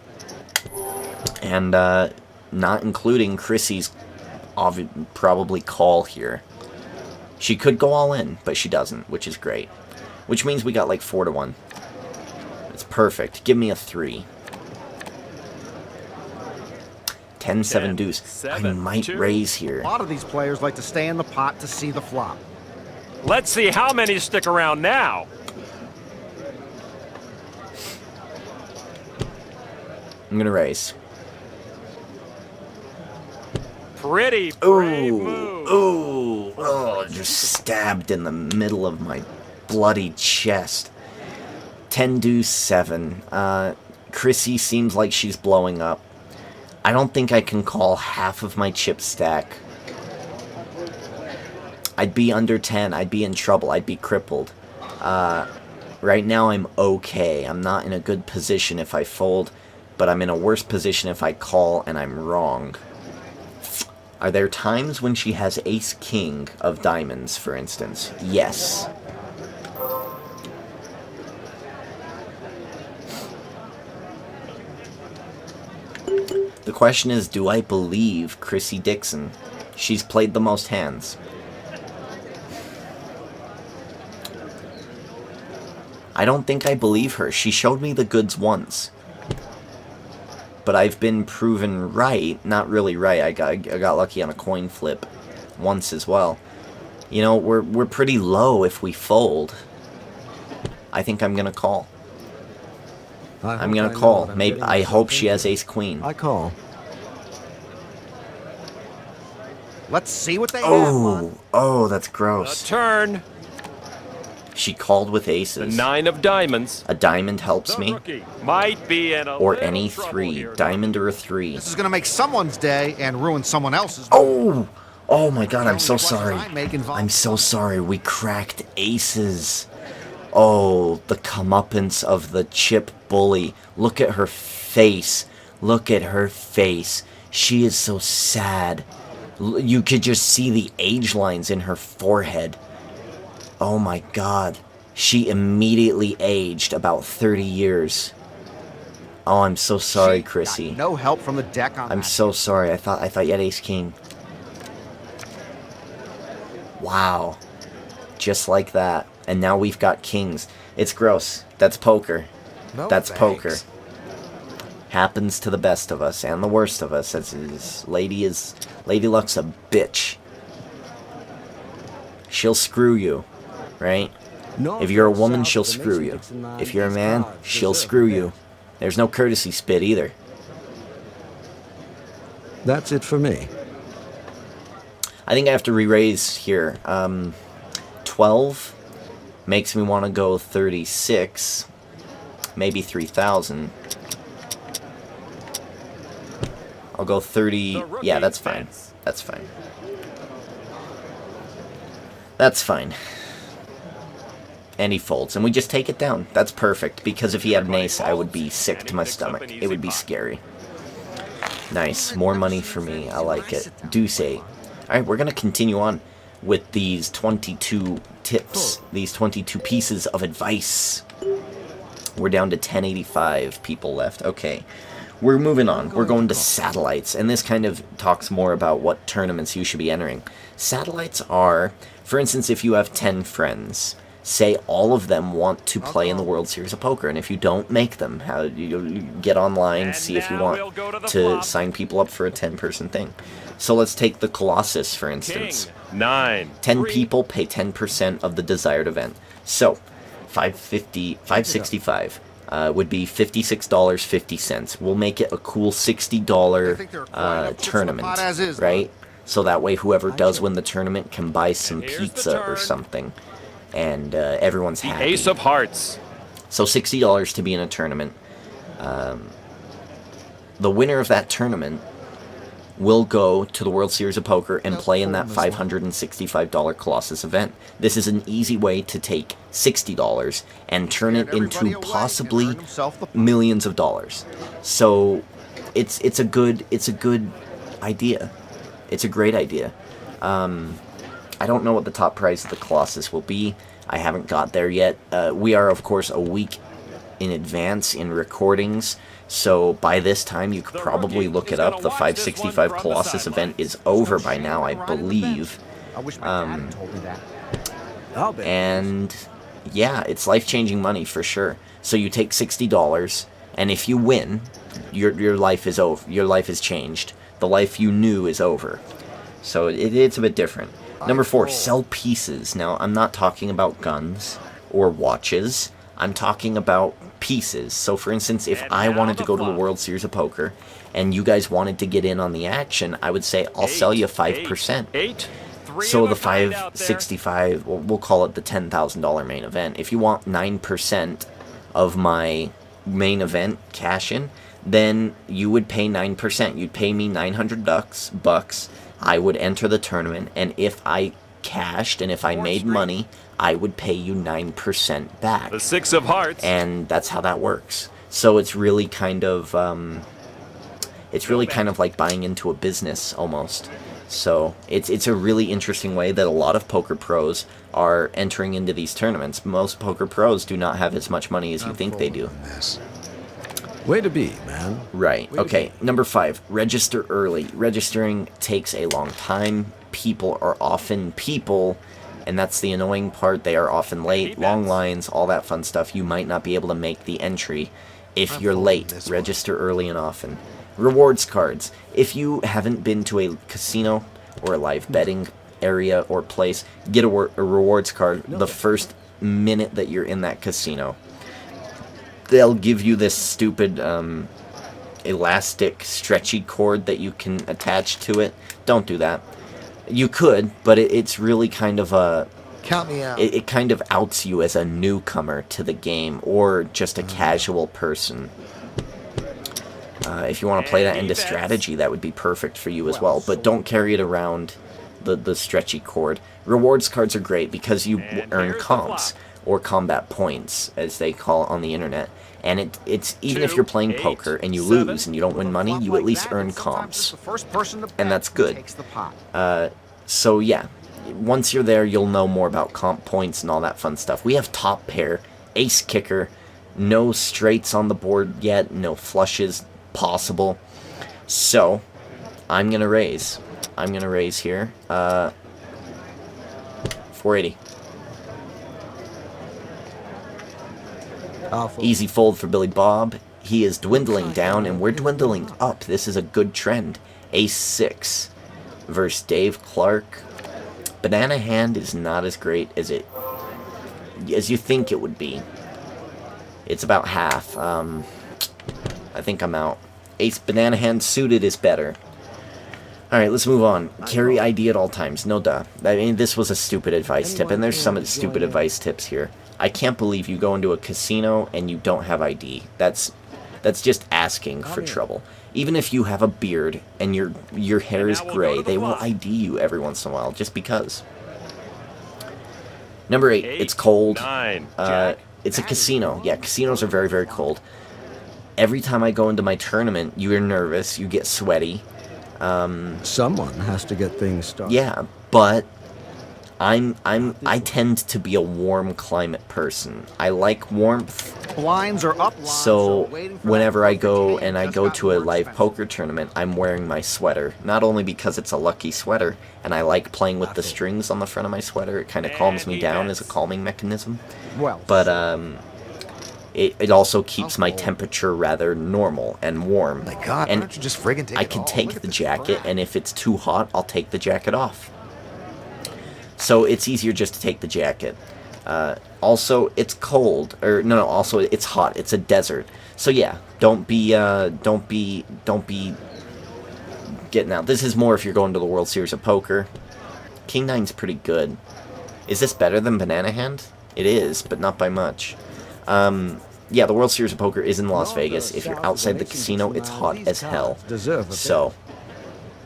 And not including Chrissy's probably call here. She could go all in, but she doesn't, which is great. Which means we got like 4 to 1. It's perfect. Give me a 3. 10-7 deuce. I might raise here. A lot of these players like to stay in the pot to see the flop. Let's see how many stick around now. I'm going to raise. Pretty brave move. Ooh, oh, just stabbed in the middle of my bloody chest. 10 deuce 7. Chrissy seems like she's blowing up. I don't think I can call half of my chip stack. I'd be under 10. I'd be in trouble. I'd be crippled. Right now I'm okay. I'm not in a good position if I fold, but I'm in a worse position if I call and I'm wrong. Are there times when she has ace-king of diamonds, for instance? Yes. The question is, do I believe Chrissy Dixon? She's played the most hands. I don't think I believe her. She showed me the goods once. But I've been proven right. Not really right. I got lucky on a coin flip once as well. You know, we're pretty low if we fold. I think I'm gonna call. I'm gonna call. Maybe I hope she has ace queen. I call. Let's see what they have. Oh, that's A gross. turn. She called with The aces. 9 of diamonds. A diamond helps The me. rookie might be in a Or little any trouble 3. here. Diamond or a 3. This is going to make someone's day and ruin someone else's. Oh! Oh my god, I'm so sorry. I make involve- I'm so sorry. We cracked aces. Oh, the comeuppance of the chip bully. Look at her face. Look at her face. She is so sad. You could just see the age lines in her forehead. Oh my god. She immediately aged about 30 years. Oh, I'm so sorry, She got Chrissy. no help from the deck on I'm that. so sorry. I thought you had ace king. Wow. Just like that. And now we've got kings. It's gross. That's poker. No That's thanks. poker. Happens to the best of us and the worst of us. Lady Luck's a bitch. She'll screw you, right? If you're a woman, she'll screw you. If you're a man, she'll screw you. There's no courtesy spit either. That's it for me. I think I have to re-raise here. 12 makes me want to go 36. Maybe 3,000. I'll go 30. The rookie Yeah, that's fine. bets. That's fine. That's fine. And he folds, and we just take it down. That's perfect, because if he had an ace, I would be sick to my stomach. It would be scary. Nice. More money for me. I like it. Deuce 8. Alright, we're going to continue on with these 22 tips, these 22 pieces of advice. We're down to 1085 people left. Okay. We're moving on. We're going to satellites, and this kind of talks more about what tournaments you should be entering. Satellites are, for instance, if you have 10 friends, say all of them want to play in the World Series of Poker, and if you don't make them, how you get online, And see if you now want we'll go to the to flop. sign people up for a 10-person thing. So let's take the Colossus, for King. instance. 9. 10 3. people pay 10% of the desired event. So, 565 would be $56.50. We'll make it a cool I think they're $60 quite enough chips in the tournament, pot as is, right? So that way whoever does win the tournament can buy some here's the pizza or turn. something, and everyone's happy. Ace of hearts. So $60 to be in a tournament. The winner of that tournament will go to the World Series of Poker and play in that $565 Colossus event. This is an easy way to take $60 and turn it into possibly millions of dollars. So it's a good idea. It's a great idea. I don't know what the top price of the Colossus will be. I haven't got there yet. We are, of course, a week in advance in recordings, so by this time you could probably look it up. The 565 Colossus event is over by now, I believe. I wish my dad had told me that. I'll bet. And yeah, it's life-changing money for sure. So you take $60, and if you win, your life is over. Your life is changed. The life you knew is over. So it's a bit different. Number 4, sell pieces. Now, I'm not talking about guns or watches. I'm talking about pieces. So, for instance, if I wanted to go to the World Series of Poker and you guys wanted to get in on the action, I would say, I'll sell you 5%. So the 565, we'll call it the $10,000 main event. If you want 9% of my main event cash in, then you would pay 9%. You'd pay me $900 bucks. I would enter the tournament, and if I cashed and if I made money, I would pay you 9% back. The 6 of hearts. And that's how that works. So it's really kind of like buying into a business almost. So it's a really interesting way that a lot of poker pros are entering into these tournaments. Most poker pros do not have as much money as you think they do. Way to be, man. Right. Okay. Number 5, register early. Registering takes a long time. People are often people, and that's the annoying part. They are often late, long lines, all that fun stuff. You might not be able to make the entry if you're late. Register early and often. Rewards cards. If you haven't been to a casino or a live betting area or place, get a rewards card the first minute that you're in that casino. They'll give you this stupid elastic stretchy cord that you can attach to it. Don't do that. You could, but it's really kind of a... Count me out. It kind of outs you as a newcomer to the game or just a casual person. If you want to play that into strategy, that would be perfect for you as well. But don't carry it around the stretchy cord. Rewards cards are great because you earn comps, or combat points, as they call it on the internet. And it's even if you're playing poker and you lose and you don't win money, you at least earn comps. And that's good. So yeah, once you're there, you'll know more about comp points and all that fun stuff. We have top pair, ace kicker, no straights on the board yet, no flushes possible. So I'm gonna raise. Here. 480. Easy fold for Billy Bob. He is dwindling down, and we're dwindling up. This is a good trend. Ace 6 versus Dave Clark. Banana hand is not as great as you think it would be. It's about half. I think I'm out. Ace banana hand suited is better. Alright, let's move on. Carry ID at all times. No duh. I mean, this was a stupid advice tip, and there's some of the stupid advice tips here. I can't believe you go into a casino and you don't have ID. That's just asking for trouble. Even if you have a beard and your hair is gray, they will ID you every once in a while, just because. Number 8, it's cold. It's a casino. Yeah, casinos are very, very cold. Every time I go into my tournament, you're nervous, you get sweaty. Someone has to get things started. Yeah, but I tend to be a warm climate person. I like warmth. Blinds are up. So whenever I go to a live poker tournament, I'm wearing my sweater. Not only because it's a lucky sweater, and I like playing with the strings on the front of my sweater. It kind of calms me down as a calming mechanism. But it also keeps my temperature rather normal and warm. My God, why don't you just friggin' take I it can all? take Look at the this jacket, crap. and if it's too hot, I'll take the jacket off. So it's easier just to take the jacket. Also, it's cold, or no, also it's hot. It's a desert. So yeah, don't be getting out. This is more if you're going to the World Series of Poker. King 9's pretty good. Is this better than Banana Hand? It is, but not by much. Yeah, the World Series of Poker is in Las Vegas. If you're outside the casino, it's hot as hell. So,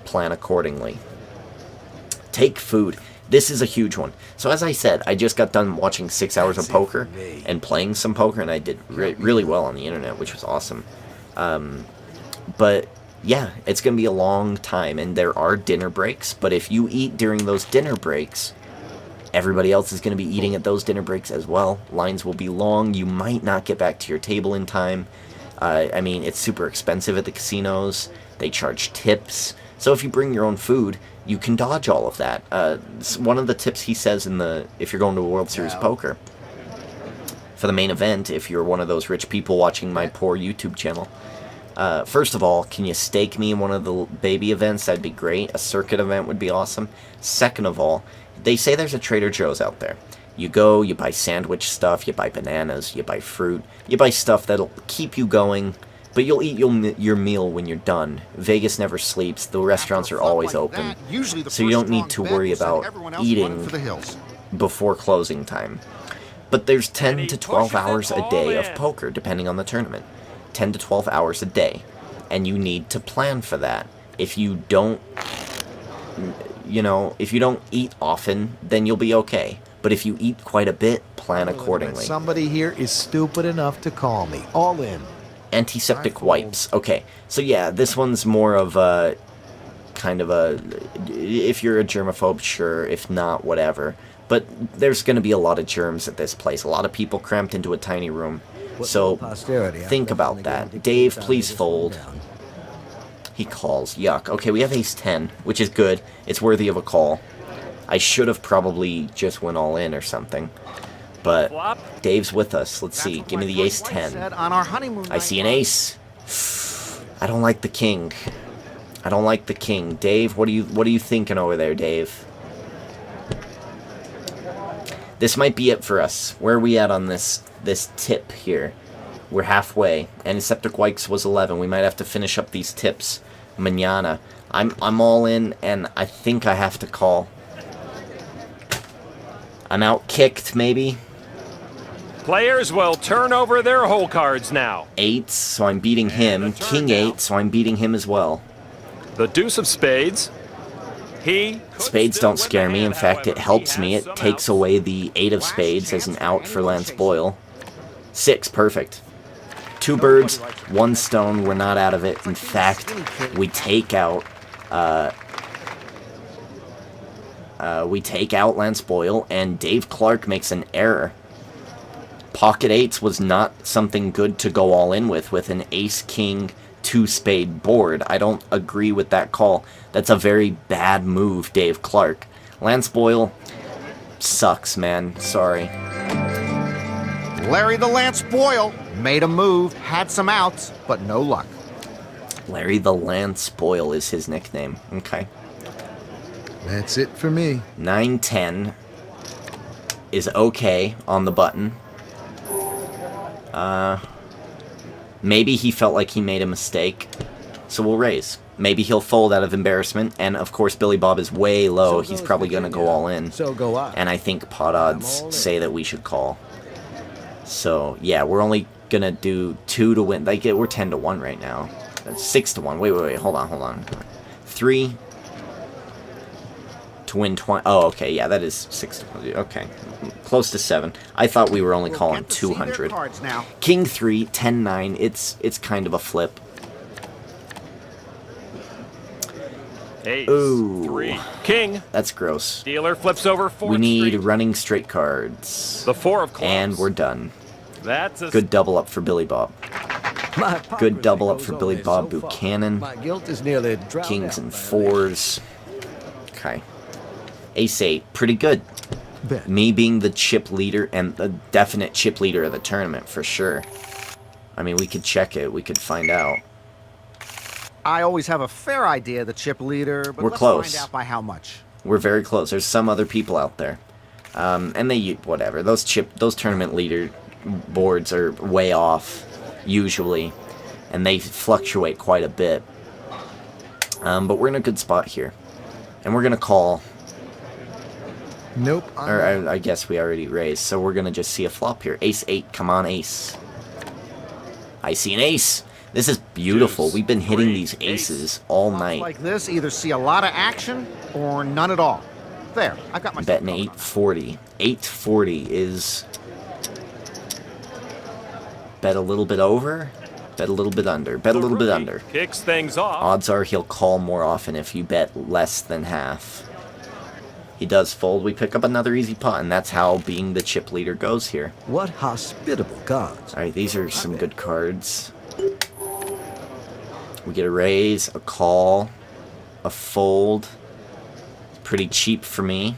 plan accordingly. Take food. This is a huge one. So as I said, I just got done watching 6 hours of poker and playing some poker, and I did really well on the internet, which was awesome. But yeah, it's going to be a long time, and there are dinner breaks, but if you eat during those dinner breaks, everybody else is going to be eating at those dinner breaks as well. Lines will be long. You might not get back to your table in time. I mean, it's super expensive at the casinos. They charge tips. So if you bring your own food, you can dodge all of that. One of the tips he says if you're going to a World Series of Poker, for the main event, if you're one of those rich people watching my poor YouTube channel, first of all, can you stake me in one of the baby events? That'd be great. A circuit event would be awesome. Second of all, they say there's a Trader Joe's out there. You go, you buy sandwich stuff, you buy bananas, you buy fruit, you buy stuff that'll keep you going, but you'll eat your meal when you're done. Vegas never sleeps. The restaurants are always open, so you don't need to worry about eating before closing time. But there's 10 to 12 hours a day of poker, depending on the tournament. 10 to 12 hours a day, and you need to plan for that. If you don't, if you don't eat often, then you'll be okay. But if you eat quite a bit, plan accordingly. Somebody here is stupid enough to call me. All in. Antiseptic wipes. Okay, so yeah, this one's more of a kind of a, if you're a germaphobe, sure. If not, whatever. But there's going to be a lot of germs at this place. A lot of people cramped into a tiny room. So think about that. Dave, please fold. He calls. Yuck. Okay, we have ace-10, which is good. It's worthy of a call. I should have probably just went all in or something. But Dave's with us. Let's see. Give me the ace-10. I see an ace. I don't like the king. I don't like the king. Dave, what are you thinking over there, Dave? This might be it for us. Where are we at on this tip here? We're halfway. Antiseptic wipes was 11. We might have to finish up these tips mañana. I'm all in, and I think I have to call. I'm out kicked, maybe. Players will turn over their hole cards now. 8, so I'm beating him. King 8, so I'm beating him as well. The deuce of spades. Spades don't scare me. In fact, it helps me. It takes away the 8 of spades as an out for Lance Boyle. 6, perfect. 2 birds, 1 stone. We're not out of it. In fact, we take out Lance Boyle, and Dave Clark makes an error. Pocket 8s was not something good to go all in with an ace-king 2-spade board. I don't agree with that call. That's a very bad move, Dave Clark. Lance Boyle sucks, man. Sorry. Larry the Lance Boyle made a move, had some outs, but no luck. Larry the Lance Boyle is his nickname. Okay. That's it for me. 9-10 is okay on the button. Maybe he felt like he made a mistake, so we'll raise. Maybe he'll fold out of embarrassment, and of course Billy Bob is way low. He's probably going to go all in. So go I. And I think pot odds say that we should call. So, yeah, we're only going to do 2 to win. Like, we're 10 to 1 right now. That's 6 to 1. Wait, hold on. 3 to win 20. Oh, okay, yeah, that is 6 to 1. Okay, close to 7. I thought we were only calling 200. King 3, 10-9. It's kind of a flip. Ace, Ooh. 3, king. That's gross. Dealer flips over 4th We need street. running straight cards. The 4 of clubs. And we're done. That's a Good double up for Billy Bob. My Good double up hypocrisy for goes Billy only Bob so far. Buchanan. My guilt is nearly drowned Kings out and by 4s. Okay. Ace 8. Pretty good. Bet. Me being the chip leader and the definite chip leader of the tournament, for sure. I mean, we could check it. We could find out. I always have a fair idea of the chip leader, but We're let's close. find out by how much. We're very close. There's some other people out there. And they, whatever. Those tournament leader boards are way off, usually. And they fluctuate quite a bit. But we're in a good spot here. And we're going to call. Nope. Or I guess we already raised. So we're going to just see a flop here. Ace 8. Come on, ace. I see an ace. This is beautiful. Deuce, We've been hitting 3, these ace. aces all Lots night. like this either see a lot of action or none at all. There, I've got my Betting 840. 840 is... Bet a little bit over. Bet a little bit under. Bet a little bit under. Kicks things off. Odds are he'll call more often if you bet less than half. He does fold. We pick up another easy pot, and that's how being the chip leader goes here. What hospitable cards. Alright, these are some good cards. We get a raise, a call, a fold. Pretty cheap for me.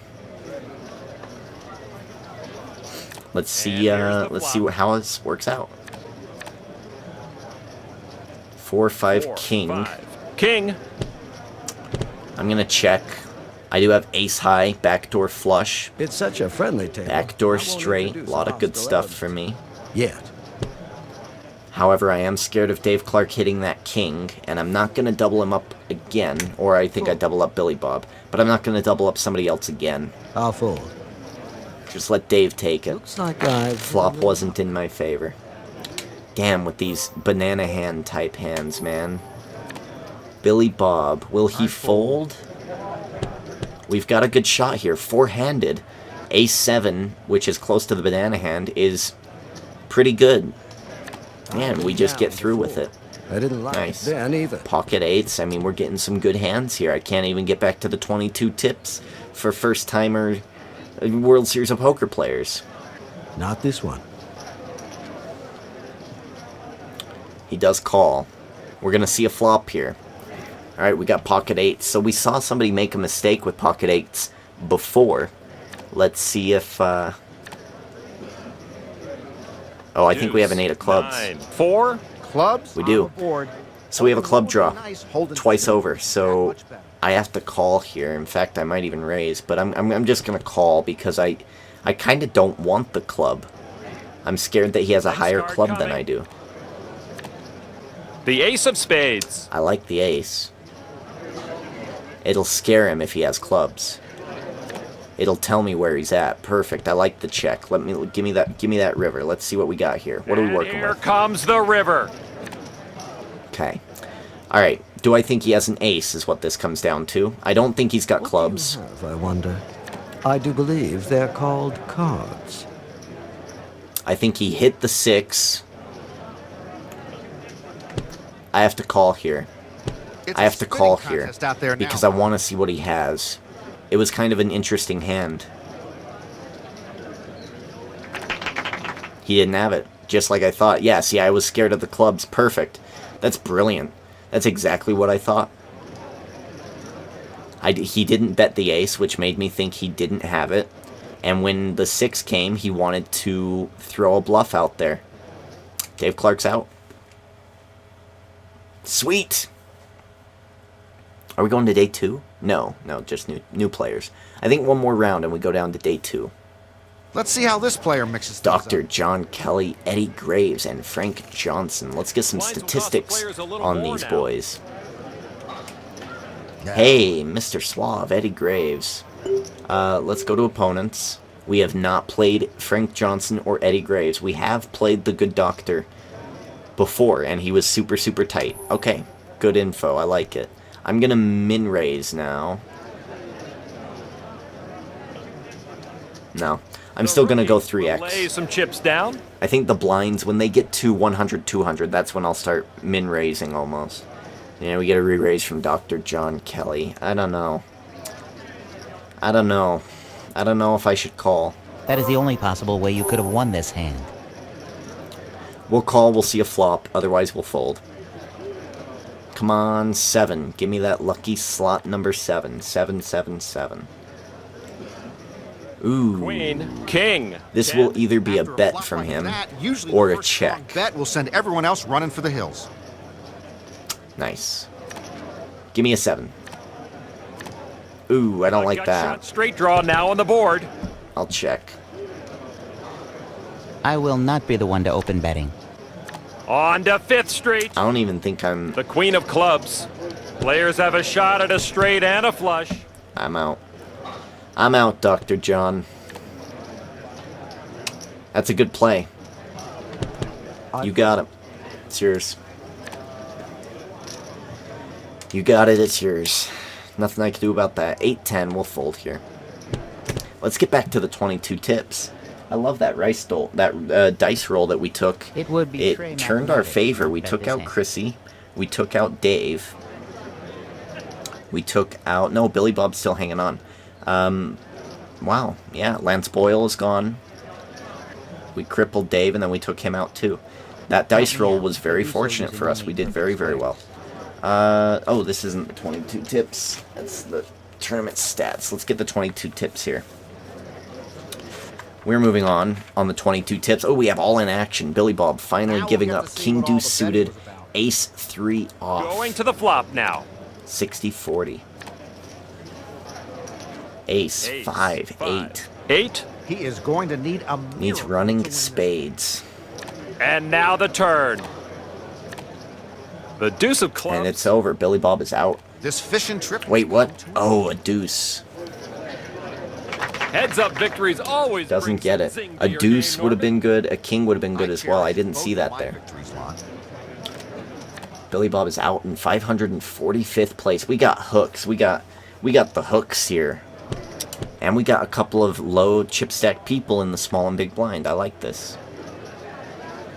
Let's see. Let's see how this works out. 4-5 4, king. 5. King. I'm gonna check. I do have ace high, backdoor flush, It's such a friendly table. backdoor I won't straight. A introduce lot of good hostile stuff element. for me. Yet. However, I am scared of Dave Clark hitting that king, and I'm not going to double him up again, or I think I double up Billy Bob, but I'm not going to double up somebody else again. I'll fold. Just let Dave take it. Looks like I've... Flop wasn't in my favor. Damn, with these banana hand type hands, man. Billy Bob, will he fold? We've got a good shot here. Four-handed. Ace-7, which is close to the banana hand, is pretty good. Man, we just get through with it. I didn't like Nice. it then either. Pocket eights. I mean, we're getting some good hands here. I can't even get back to the 22 tips for first-timer World Series of Poker players. Not this one. He does call. We're going to see a flop here. All right, we got pocket eights. So we saw somebody make a mistake with pocket eights before. Let's see if... Oh, I think we have an eight of clubs. 9, 4. Clubs? We do. On the board. So we have a club draw. Nice, holding Twice straight. over. So Much better. I have to call here. In fact, I might even raise. But I'm just going to call because I kind of don't want the club. I'm scared that he has a higher card club than coming. I do. The ace of spades. I like the ace. It'll scare him if he has clubs. It'll tell me where he's at. Perfect. I like the check. Give me that river. Let's see what we got here. What are we And working here with? comes the river. Okay. All right. Do I think he has an ace is what this comes down to. I don't think he's got What clubs. do you have, I wonder? I do believe they're called cards. I think he hit the 6. I have to call here. It's I a have to call spinning here contest out there now. because I want to see what he has. It was kind of an interesting hand. He didn't have it, just like I thought. Yeah, see, I was scared of the clubs. Perfect. That's brilliant. That's exactly what I thought. He didn't bet the ace, which made me think he didn't have it. And when the 6 came, he wanted to throw a bluff out there. Dave Clark's out. Sweet! Are we going to day 2? No, just new players. I think one more round and we go down to day 2. Let's see how this player mixes things Dr. up. John Kelly, Eddie Graves, and Frank Johnson. Let's get some Blinds will cost statistics the players a little on more these now. boys. Hey, Mr. Suave, Eddie Graves. Let's go to opponents. We have not played Frank Johnson or Eddie Graves. We have played the good doctor before, and he was super, super tight. Okay, good info. I like it. I'm going to min-raise now. No. I'm still going to go Will lay 3x. some chips down. I think the blinds, when they get to 100, 200, that's when I'll start min-raising almost. Yeah, we get a re-raise from Dr. John Kelly. I don't know. I don't know if I should call. That is the only possible way you could have won this hand. We'll call, we'll see a flop, otherwise we'll fold. Come on, 7. Give me that lucky slot number 7. 777. Ooh. Queen, king. This 10. will either be a After bet flop from like him that, usually or the a first strong check. bet will send everyone else running for the hills. Nice. Give me a 7. Ooh, I don't like Gut that. shot straight draw now on the board. I'll check. I will not be the one to open betting. On to 5th Street. I don't even think I'm The queen of clubs. Players have a shot at a straight and a flush. I'm out. I'm out, Dr. John. That's a good play. You got it. It's yours. You got it, it's yours. Nothing I can do about that. 8-10, we'll fold here. Let's get back to the 22 tips. I love that dice roll that we took. It would betray It turned our mathematics favor. to We bet took this out hand. Chrissy. We took out Dave. We took out... No, Billy Bob's still hanging on. Wow. Yeah, Lance Boyle is gone. We crippled Dave, and then we took him out, too. That dice roll was very fortunate for us. We did very, very well. Oh, this isn't the 22 tips. That's the tournament stats. Let's get the 22 tips here. We're moving on the 22 tips. Oh, we have all in action. Billy Bob finally Now we giving get up. to see King what all deuce the suited. betting was about. Ace 3 off. Going to the flop now. 60-40. Ace, 5, 8. 8. He is going to need a Needs miracle running to win this. spades. And now the turn. The deuce of clubs. And it's over. Billy Bob is out. This fishing trip. Wait, what? Oh, a deuce. Heads up victories always Doesn't bring get some it. zing to A your deuce game, would have Norman. been good. A king would have been good as well. I didn't see that there. Billy Bob is out in 545th place. We got hooks. We got the hooks here. And we got a couple of low chip stack people in the small and big blind. I like this.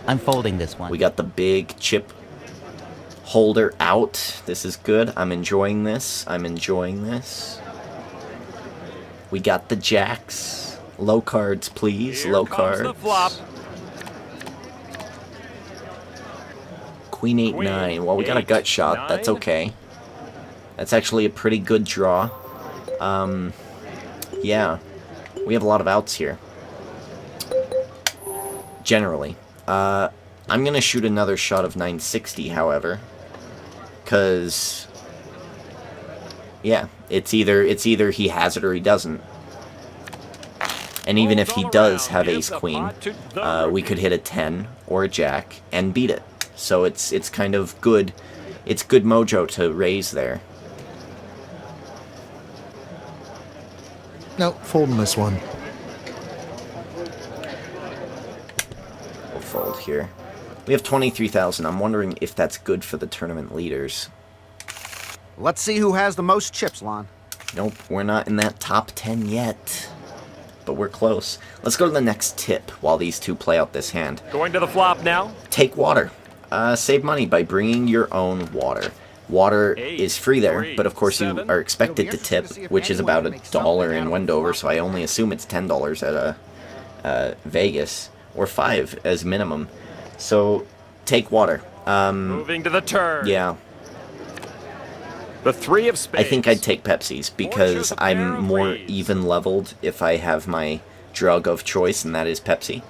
I'm folding this one. We got the big chip holder out. This is good. I'm enjoying this. I'm enjoying this. We got the jacks. Low cards, please. Here Low comes cards. the flop. Queen 8, Queen 9. Well, we got a gut 8, shot. That's 9. okay. That's actually a pretty good draw. Yeah. We have a lot of outs here. Generally. I'm going to shoot another shot of 960, however. Because... yeah, it's either he has it or he doesn't. And even if he does have ace queen, we could hit a 10 or a jack and beat it. So it's kind of good. It's good mojo to raise there. No, folding this one. We'll fold here. We have 23,000. I'm wondering if that's good for the tournament leaders. Let's see who has the most chips, Lon. Nope, we're not in that top 10 yet. But we're close. Let's go to the next tip while these two play out this hand. Going to the flop now. Take water. Save money by bringing your own water. Water is free there, but of course you are expected to tip, which is about $1 in Wendover, so I only assume it's $10 at Vegas, or 5 as minimum. So, take water. Moving to the turn. Yeah, The 3 of spades. I think I'd take Pepsi's, because I'm more even leveled if I have my drug of choice, and that is Pepsi.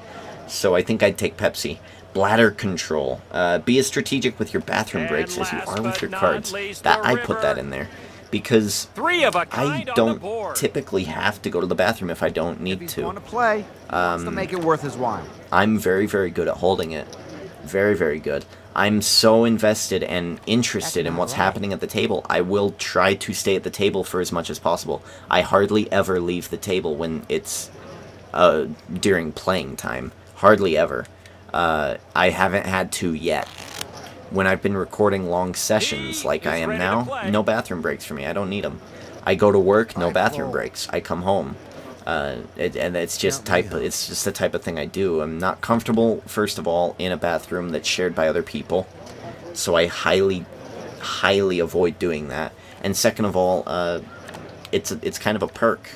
So I think I'd take Pepsi. Bladder control. Be as strategic with your bathroom breaks as you are with your cards. That I put that in there because 3 of a I kind on the don't board. typically have to go to the bathroom if I don't If need he's to. going to play, he wants to make it worth his while. I'm very, very good at holding it. Very, very good. I'm so invested and interested in what's happening at the table. I will try to stay at the table for as much as possible. I hardly ever leave the table when it's during playing time. Hardly ever. I haven't had to yet. When I've been recording long sessions like I am now, no bathroom breaks for me. I don't need them. I go to work, no bathroom breaks. I come home. And it's just it's just the type of thing I do. I'm not comfortable, first of all, in a bathroom that's shared by other people. So I highly, highly avoid doing that. And second of all, it's kind of a perk.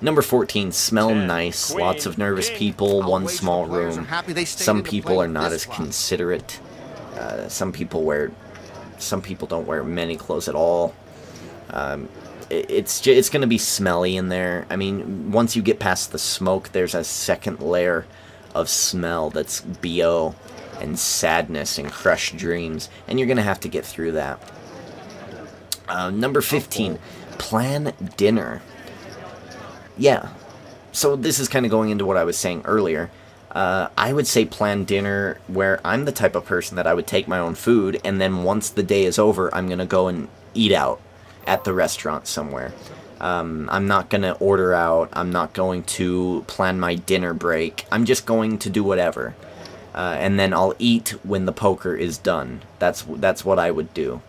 Number 14, smell 10, nice. queen, Lots of nervous king. people, I'll one wager small the players room. are happy they stayed Some in to people play are not this as flop. considerate. Some people don't wear many clothes at all. It's going to be smelly in there. I mean, once you get past the smoke, there's a second layer of smell that's BO and sadness and crushed dreams, and you're going to have to get through that. Number 15, plan dinner. Yeah, so this is kind of going into what I was saying earlier. I would say plan dinner where I'm the type of person that I would take my own food, and then once the day is over, I'm going to go and eat out at the restaurant somewhere. I'm not going to order out. I'm not going to plan my dinner break. I'm just going to do whatever. And then I'll eat when the poker is done. That's what I would do.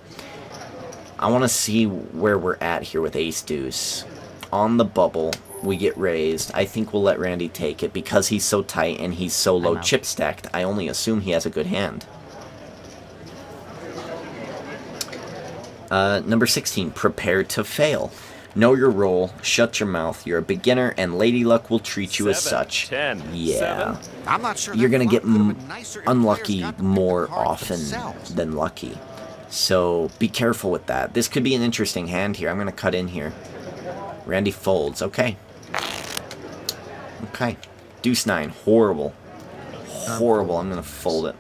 I want to see where we're at here with ace deuce. On the bubble, we get raised. I think we'll let Randy take it because he's so tight and he's so low chip stacked. I only assume he has a good hand. Number 16, prepare to fail. Know your role, shut your mouth, you're a beginner, and Lady Luck will treat you as 7, such. 10, Yeah. 7. I'm not sure You're that going to flop get could have been nicer if unlucky players got to pick the more cards often themselves. than lucky. So be careful with that. This could be an interesting hand here. I'm going to cut in here. Randy folds. Okay. Okay. Deuce 9. Horrible. Horrible. I'm going to fold it.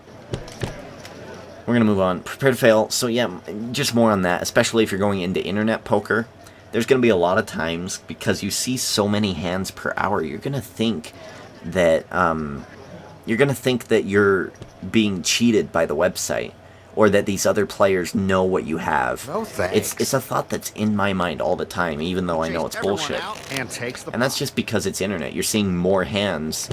We're going to move on. Prepare to fail. So yeah, just more on that, especially if you're going into internet poker. there's going to be a lot of times, because you see so many hands per hour, you're going to think that you're being cheated by the website, or that these other players know what you have. No thanks. It's a thought that's in my mind all the time, even though I know it's bullshit. And that's just because it's internet. You're seeing more hands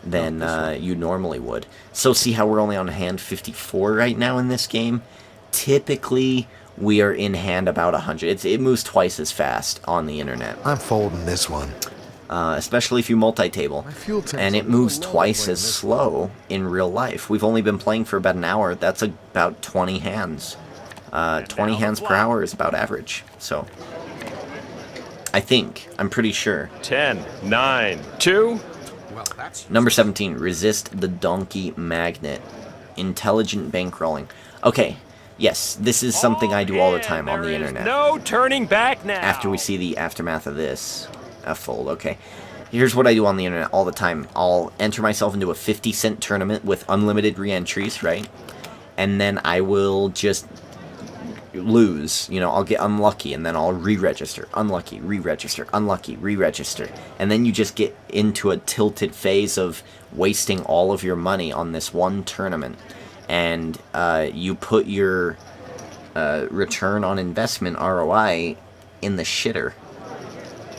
than you normally would. So see how we're only on hand 54 right now in this game? Typically, we are in hand about 100. It moves twice as fast on the internet. I'm folding this one. Especially if you multi-table. And it moves twice as slow in real life. We've only been playing for about an hour. That's about 20 hands. 20 hands per hour is about average. So, I'm pretty sure. 10, 9, 2. Number 17, resist the donkey magnet. Intelligent bankrolling. Okay, yes, this is something I do all the time on the internet. No turning back now. After we see the aftermath of this. A fold, okay. Here's what I do on the internet all the time. I'll enter myself into a 50-cent tournament with unlimited re-entries, right? And then I will just lose. You know, I'll get unlucky, and then I'll re-register. Unlucky, re-register, unlucky, re-register. And then you just get into a tilted phase of wasting all of your money on this one tournament. And you put your return on investment, ROI, in the shitter.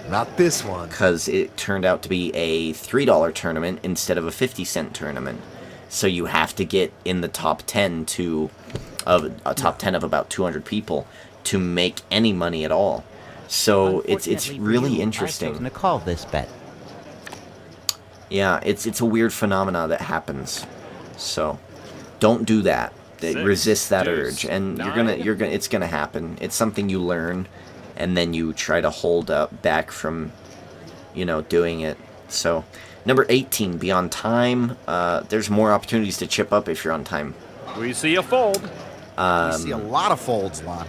Not this one. Because it turned out to be a $3 tournament instead of a 50-cent tournament. So you have to get in the top 10 of about 200 people to make any money at all. So it's really interesting. I've chosen to call this bet. Yeah, it's a weird phenomena that happens. So don't do that. Resist that urge, and it's gonna happen. It's something you learn, and then you try to hold up back from, doing it. So, number 18, be on time. There's more opportunities to chip up if you're on time. We see a fold. We see a lot of folds, Lon.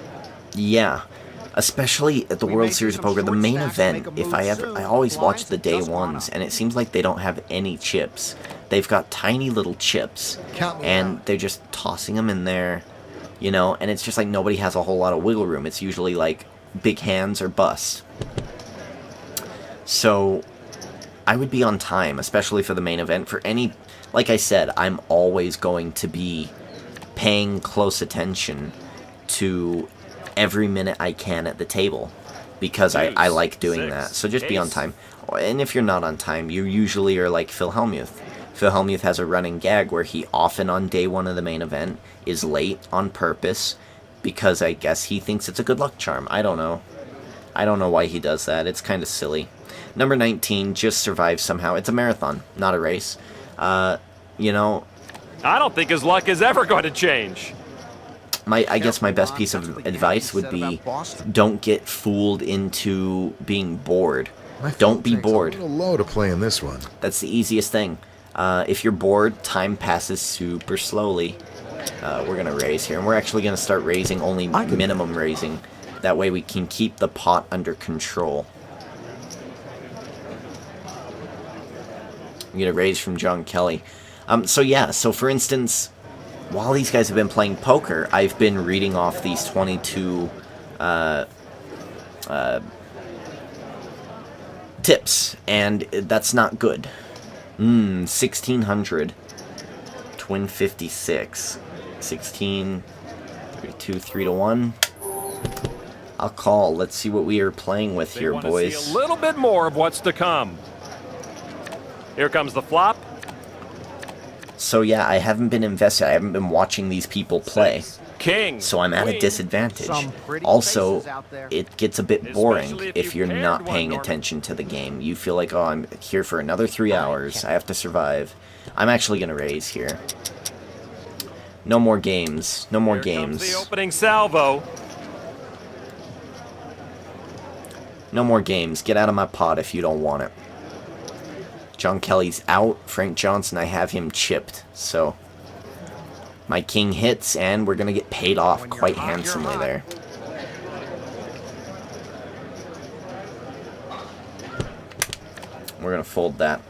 Yeah, especially at the World Series of Poker, the main event. I always watch the day ones, and it seems like they don't have any chips. They've got tiny little chips, and they're just tossing them in there, and it's just like nobody has a whole lot of wiggle room. It's usually like big hands or bust. So I would be on time, especially for the main event. Like I said, I'm always going to be paying close attention to every minute I can at the table, because I like doing that. So just be on time. And if you're not on time, you usually are like Phil Hellmuth. Phil Hellmuth has a running gag where he often on day one of the main event is late on purpose, because I guess he thinks it's a good luck charm. I don't know. I don't know why he does that. It's kind of silly. Number 19, just survive somehow. It's a marathon, not a race. I don't think his luck is ever going to change. I guess my best piece of advice would be, don't get fooled into being bored. Don't be bored. A little low to play in this one. That's the easiest thing. If you're bored, time passes super slowly. We're going to raise here, and we're actually going to start raising only minimum raising. That way we can keep the pot under control. I'm going to raise from John Kelly. So for instance, while these guys have been playing poker, I've been reading off these 22 tips, and that's not good. 1600. Twin 56. 16. 32, 3 to 1. I'll call. Let's see what we are playing with here, boys. See a little bit more of what's to come. Here comes the flop. So yeah, I haven't been invested. I haven't been watching these people play. King. So I'm at a disadvantage. Also, it gets a bit boring if you're not paying attention to the game. You feel like, oh, I'm here for another 3 hours. I have to survive. I'm actually going to raise here. No more games. No more games. Comes the opening salvo. No more games. Get out of my pot if you don't want it. John Kelly's out. Frank Johnson, I have him chipped. So my king hits, and we're going to get paid off quite handsomely there. We're going to fold that.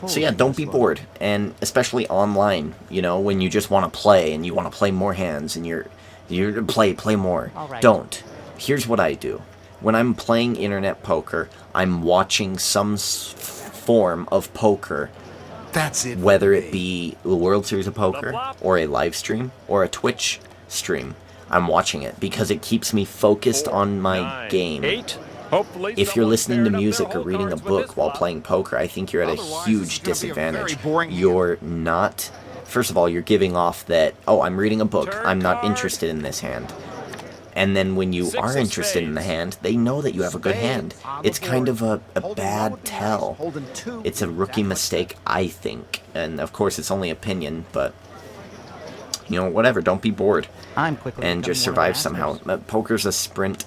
So yeah, don't be bored. And especially online, when you just want to play and you want to play more hands and you're play more. All right. Don't. Here's what I do. When I'm playing internet poker, I'm watching some form of poker, That's it. whether it be the World Series of Poker, or a live stream, or a Twitch stream. I'm watching it because it keeps me focused on my game. 8. Hopefully If you're someone's listening to paired up their music or hole reading a cards with this book while flop. playing poker, I think you're at a Otherwise, huge this is gonna be a very disadvantage. boring hand. You're not... First of all, you're giving off that, oh, I'm reading a book, Turn I'm not card. interested in this hand. And then when you 6 are of interested in the spades. hand, they know that you have a good hand. on the It's kind board. of a Holding one bad with the ace, tell. holding two. It's a rookie That much mistake, I think. And of course, it's only opinion, but... You know, whatever, don't be bored. I'm quickly And just becoming one of survive the somehow. masters. Poker's a sprint.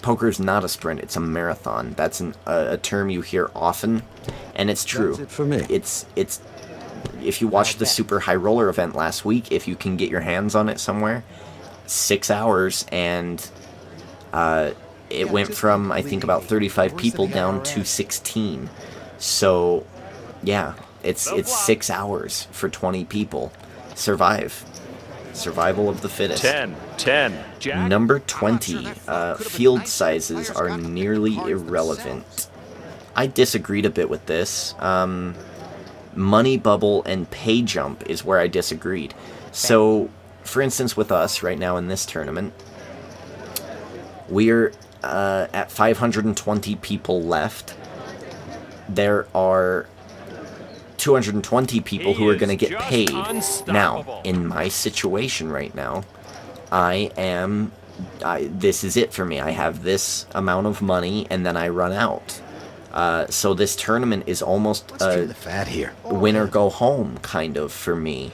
Poker's not a sprint, it's a marathon. That's a term you hear often, and it's true. That's it for me. It's if you watched the Super High Roller event last week, if you can get your hands on it somewhere, 6 hours, and it went from, I think, about 35 people down to 16. So, yeah, it's 6 hours for 20 people. Survive. Survival of the fittest. 10, 10, Jack. Number 20, field sizes are nearly irrelevant. I disagreed a bit with this. Money bubble and pay jump is where I disagreed. So, for instance, with us right now in this tournament, we're at 520 people left. There are 220 people who are going to get just paid. unstoppable. Now, in my situation right now, this is it for me. I have this amount of money, and then I run out. So this tournament is almost Let's trim the fat here. win or go home, kind of, for me.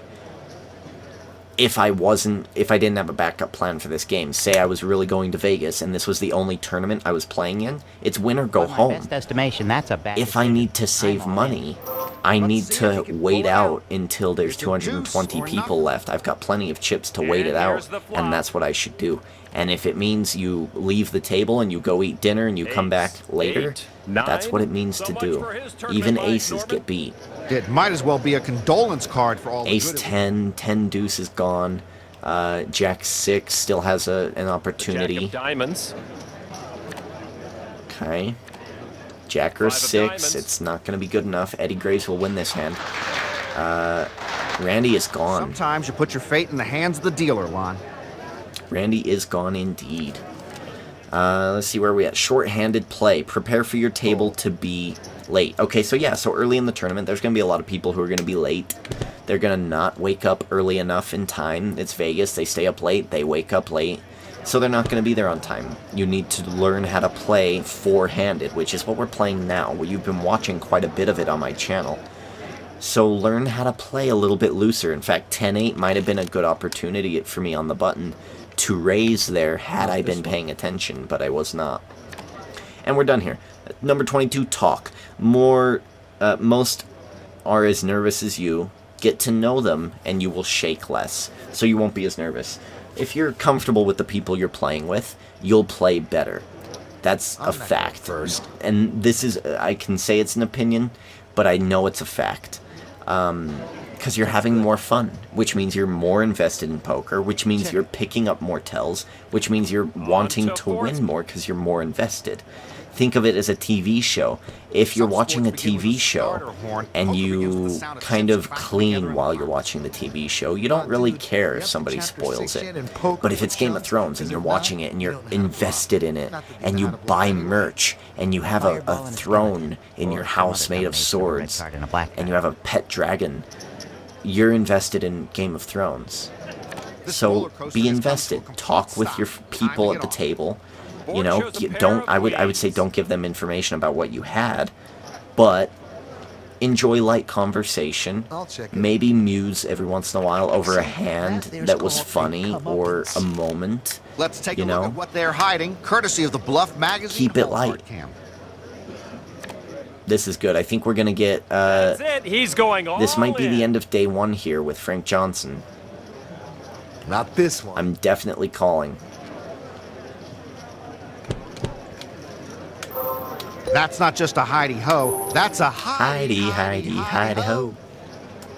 If I didn't have a backup plan for this game, say I was really going to Vegas and this was the only tournament I was playing in, it's win or go By my home. best estimation, that's a bad If I decision. need to save I'm all in. money, I need see if to you can wait pull it out out. until there's Is there juice 220 or people nothing? left. I've got plenty of chips to wait And it out, here's the flop. and that's what I should do. And if it means you leave the table and you go eat dinner and you come Ace, back later, 8, 9. that's what it means So to much do. for his tournament Even life, aces Norman. get beat. It might as well be a condolence card for all the Ace good it 10, 10 deuce is gone. Jack 6 still has an Jack opportunity. of diamonds. Okay. Jacker 5 of 6, diamonds. it's not going to be good enough. Eddie Graves will win this hand. Randy is gone. Sometimes you put your fate in the hands of the dealer, Lon. Randy is gone indeed. Let's see where we at. Short-handed play. Prepare for your table to be late. Okay, so yeah, so early in the tournament, there's going to be a lot of people who are going to be late. They're going to not wake up early enough in time. It's Vegas. They stay up late. They wake up late. So they're not going to be there on time. You need to learn how to play four-handed, which is what we're playing now. Well, you've been watching quite a bit of it on my channel. So learn how to play a little bit looser. In fact, 10-8 might have been a good opportunity for me on the button to raise there had I been paying attention, but I was not. And we're done here. Number 22, talk. Most are as nervous as you. Get to know them, and you will shake less, so you won't be as nervous. If you're comfortable with the people you're playing with, you'll play better. That's a fact. first. And this is, I can say it's an opinion, but I know it's a fact. Because you're having more fun, which means you're more invested in poker, which means you're picking up more tells, which means you're wanting to win more because you're more invested. Think of it as a TV show. If you're watching a TV show and you kind of clean while you're watching the TV show, you don't really care if somebody spoils it. But if it's Game of Thrones and you're watching it and you're invested in it and you buy merch and you have a throne in your house made of swords and you have a pet dragon, you're invested in Game of Thrones. So be invested. Talk with your people at the table. You know, I would say don't give them information about what you had, but enjoy light conversation. I'll check it. Maybe muse every once in a while over a hand that was funny or a moment. Let's take You a look know? at what they're hiding, courtesy of the Bluff magazine. Keep it Hall light. Card Cam. This is good. I think we're gonna get. That's it. He's going all This might be in. the end of day one here with Frank Johnson. Not this one. I'm definitely calling. That's not just a hidey ho. That's a Heidi, Heidi, Heidi ho.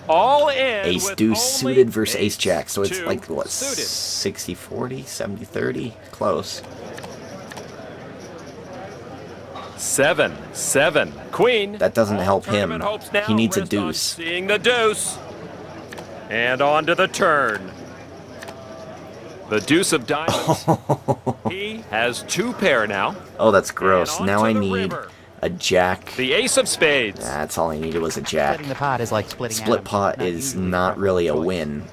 All in. Ace with deuce only suited versus ace ace jack. So it's two like, what, suited. 60-40, 70-30? Close. 7, 7, queen. That doesn't help him. Tournament hopes now He needs a rest on deuce. Seeing the deuce. And on to the turn. The deuce of diamonds. He has 2 pair now. Oh, that's gross. And on Now to I the need river. a jack. The ace of spades. That's all I needed was a jack. Splitting the pot is like splitting Split atoms. pot is usually not the really a choice. win.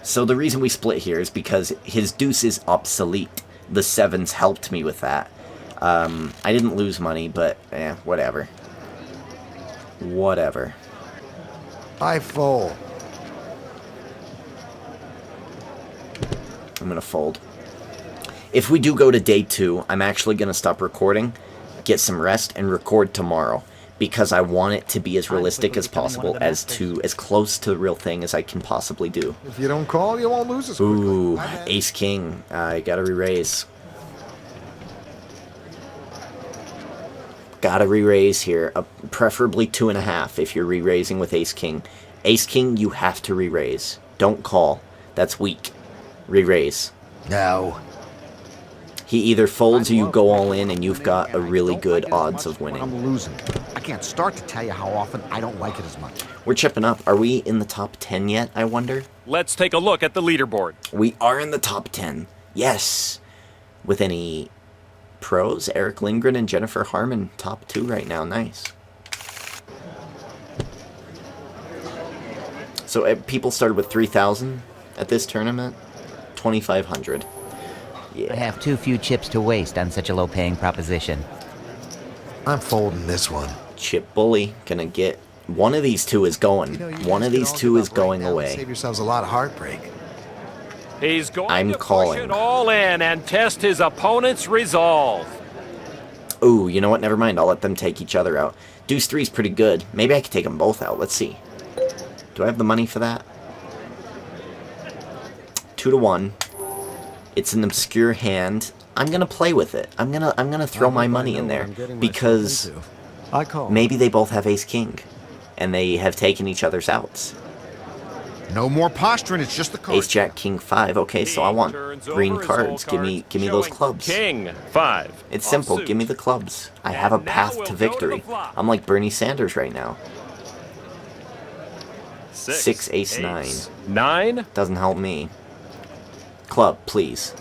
So the reason we split here is because his deuce is obsolete. The 7s helped me with that. I didn't lose money, but whatever. Whatever. I fold. I'm gonna fold. If we do go to day 2, I'm actually gonna stop recording, get some rest, and record tomorrow. Because I want it to be as realistic as possible, as close to the real thing as I can possibly do. If you don't call, you won't lose as quickly. Ooh, My bad. ace king. I gotta re-raise. Gotta re-raise here. Preferably 2.5 if you're re-raising with ace king. Ace king, you have to re-raise. Don't call. That's weak. Re-raise. No. He either folds or you go all in, and you've got a really good odds of winning. I'm losing. I can't start to tell you how often I don't like it as much. We're chipping up. Are we in the top 10 yet, I wonder? Let's take a look at the leaderboard. We are in the top 10. Yes. With any pros? Eric Lindgren and Jennifer Harmon, top 2 right now. Nice. So people started with 3,000 at this tournament. 2,500. Yeah. I have too few chips to waste on such a low-paying proposition. I'm folding this one. Chip bully. Gonna get... One of these two is going. You know, you One guys of could these all two give is up going right now and away. Save yourselves a lot of heartbreak. He's going I'm to calling. push it all in and test his opponent's resolve. Ooh, you know what? Never mind. I'll let them take each other out. Deuce 3 is pretty good. Maybe I could take them both out. Let's see. Do I have the money for that? 2 to 1. It's an obscure hand. I'm gonna play with it. I'm gonna throw my money in there because I call. maybe they both have ace king, and they have taken each other's outs. No more posturing, it's just the card. Ace jack king 5. Okay, so I want Turns green over his whole cards. Give me those showing clubs. King 5. It's simple. offsuit. Give me the clubs. I have a And now path we'll to go to the victory. flop. I'm like Bernie Sanders right now. 6, ace, 9. Doesn't help me. Club, please.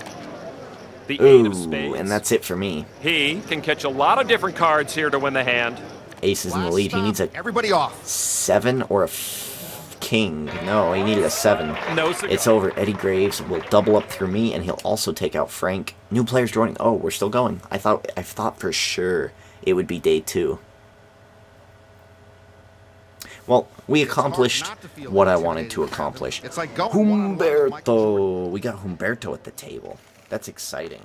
The 8 of Ooh, spades. and that's it for me. He can catch a lot of different cards here to win the hand. Ace is in the Last lead. He stop. needs a Everybody off. 7 or a king. No, he needed a 7. No cigar. It's over. Eddie Graves will double up through me, and he'll also take out Frank. New players joining. Oh, we're still going. I thought for sure it would be day 2. Well, we accomplished what I wanted to accomplish. It's like going one-on-one with Michael Jordan. Humberto. We got Humberto at the table. That's exciting.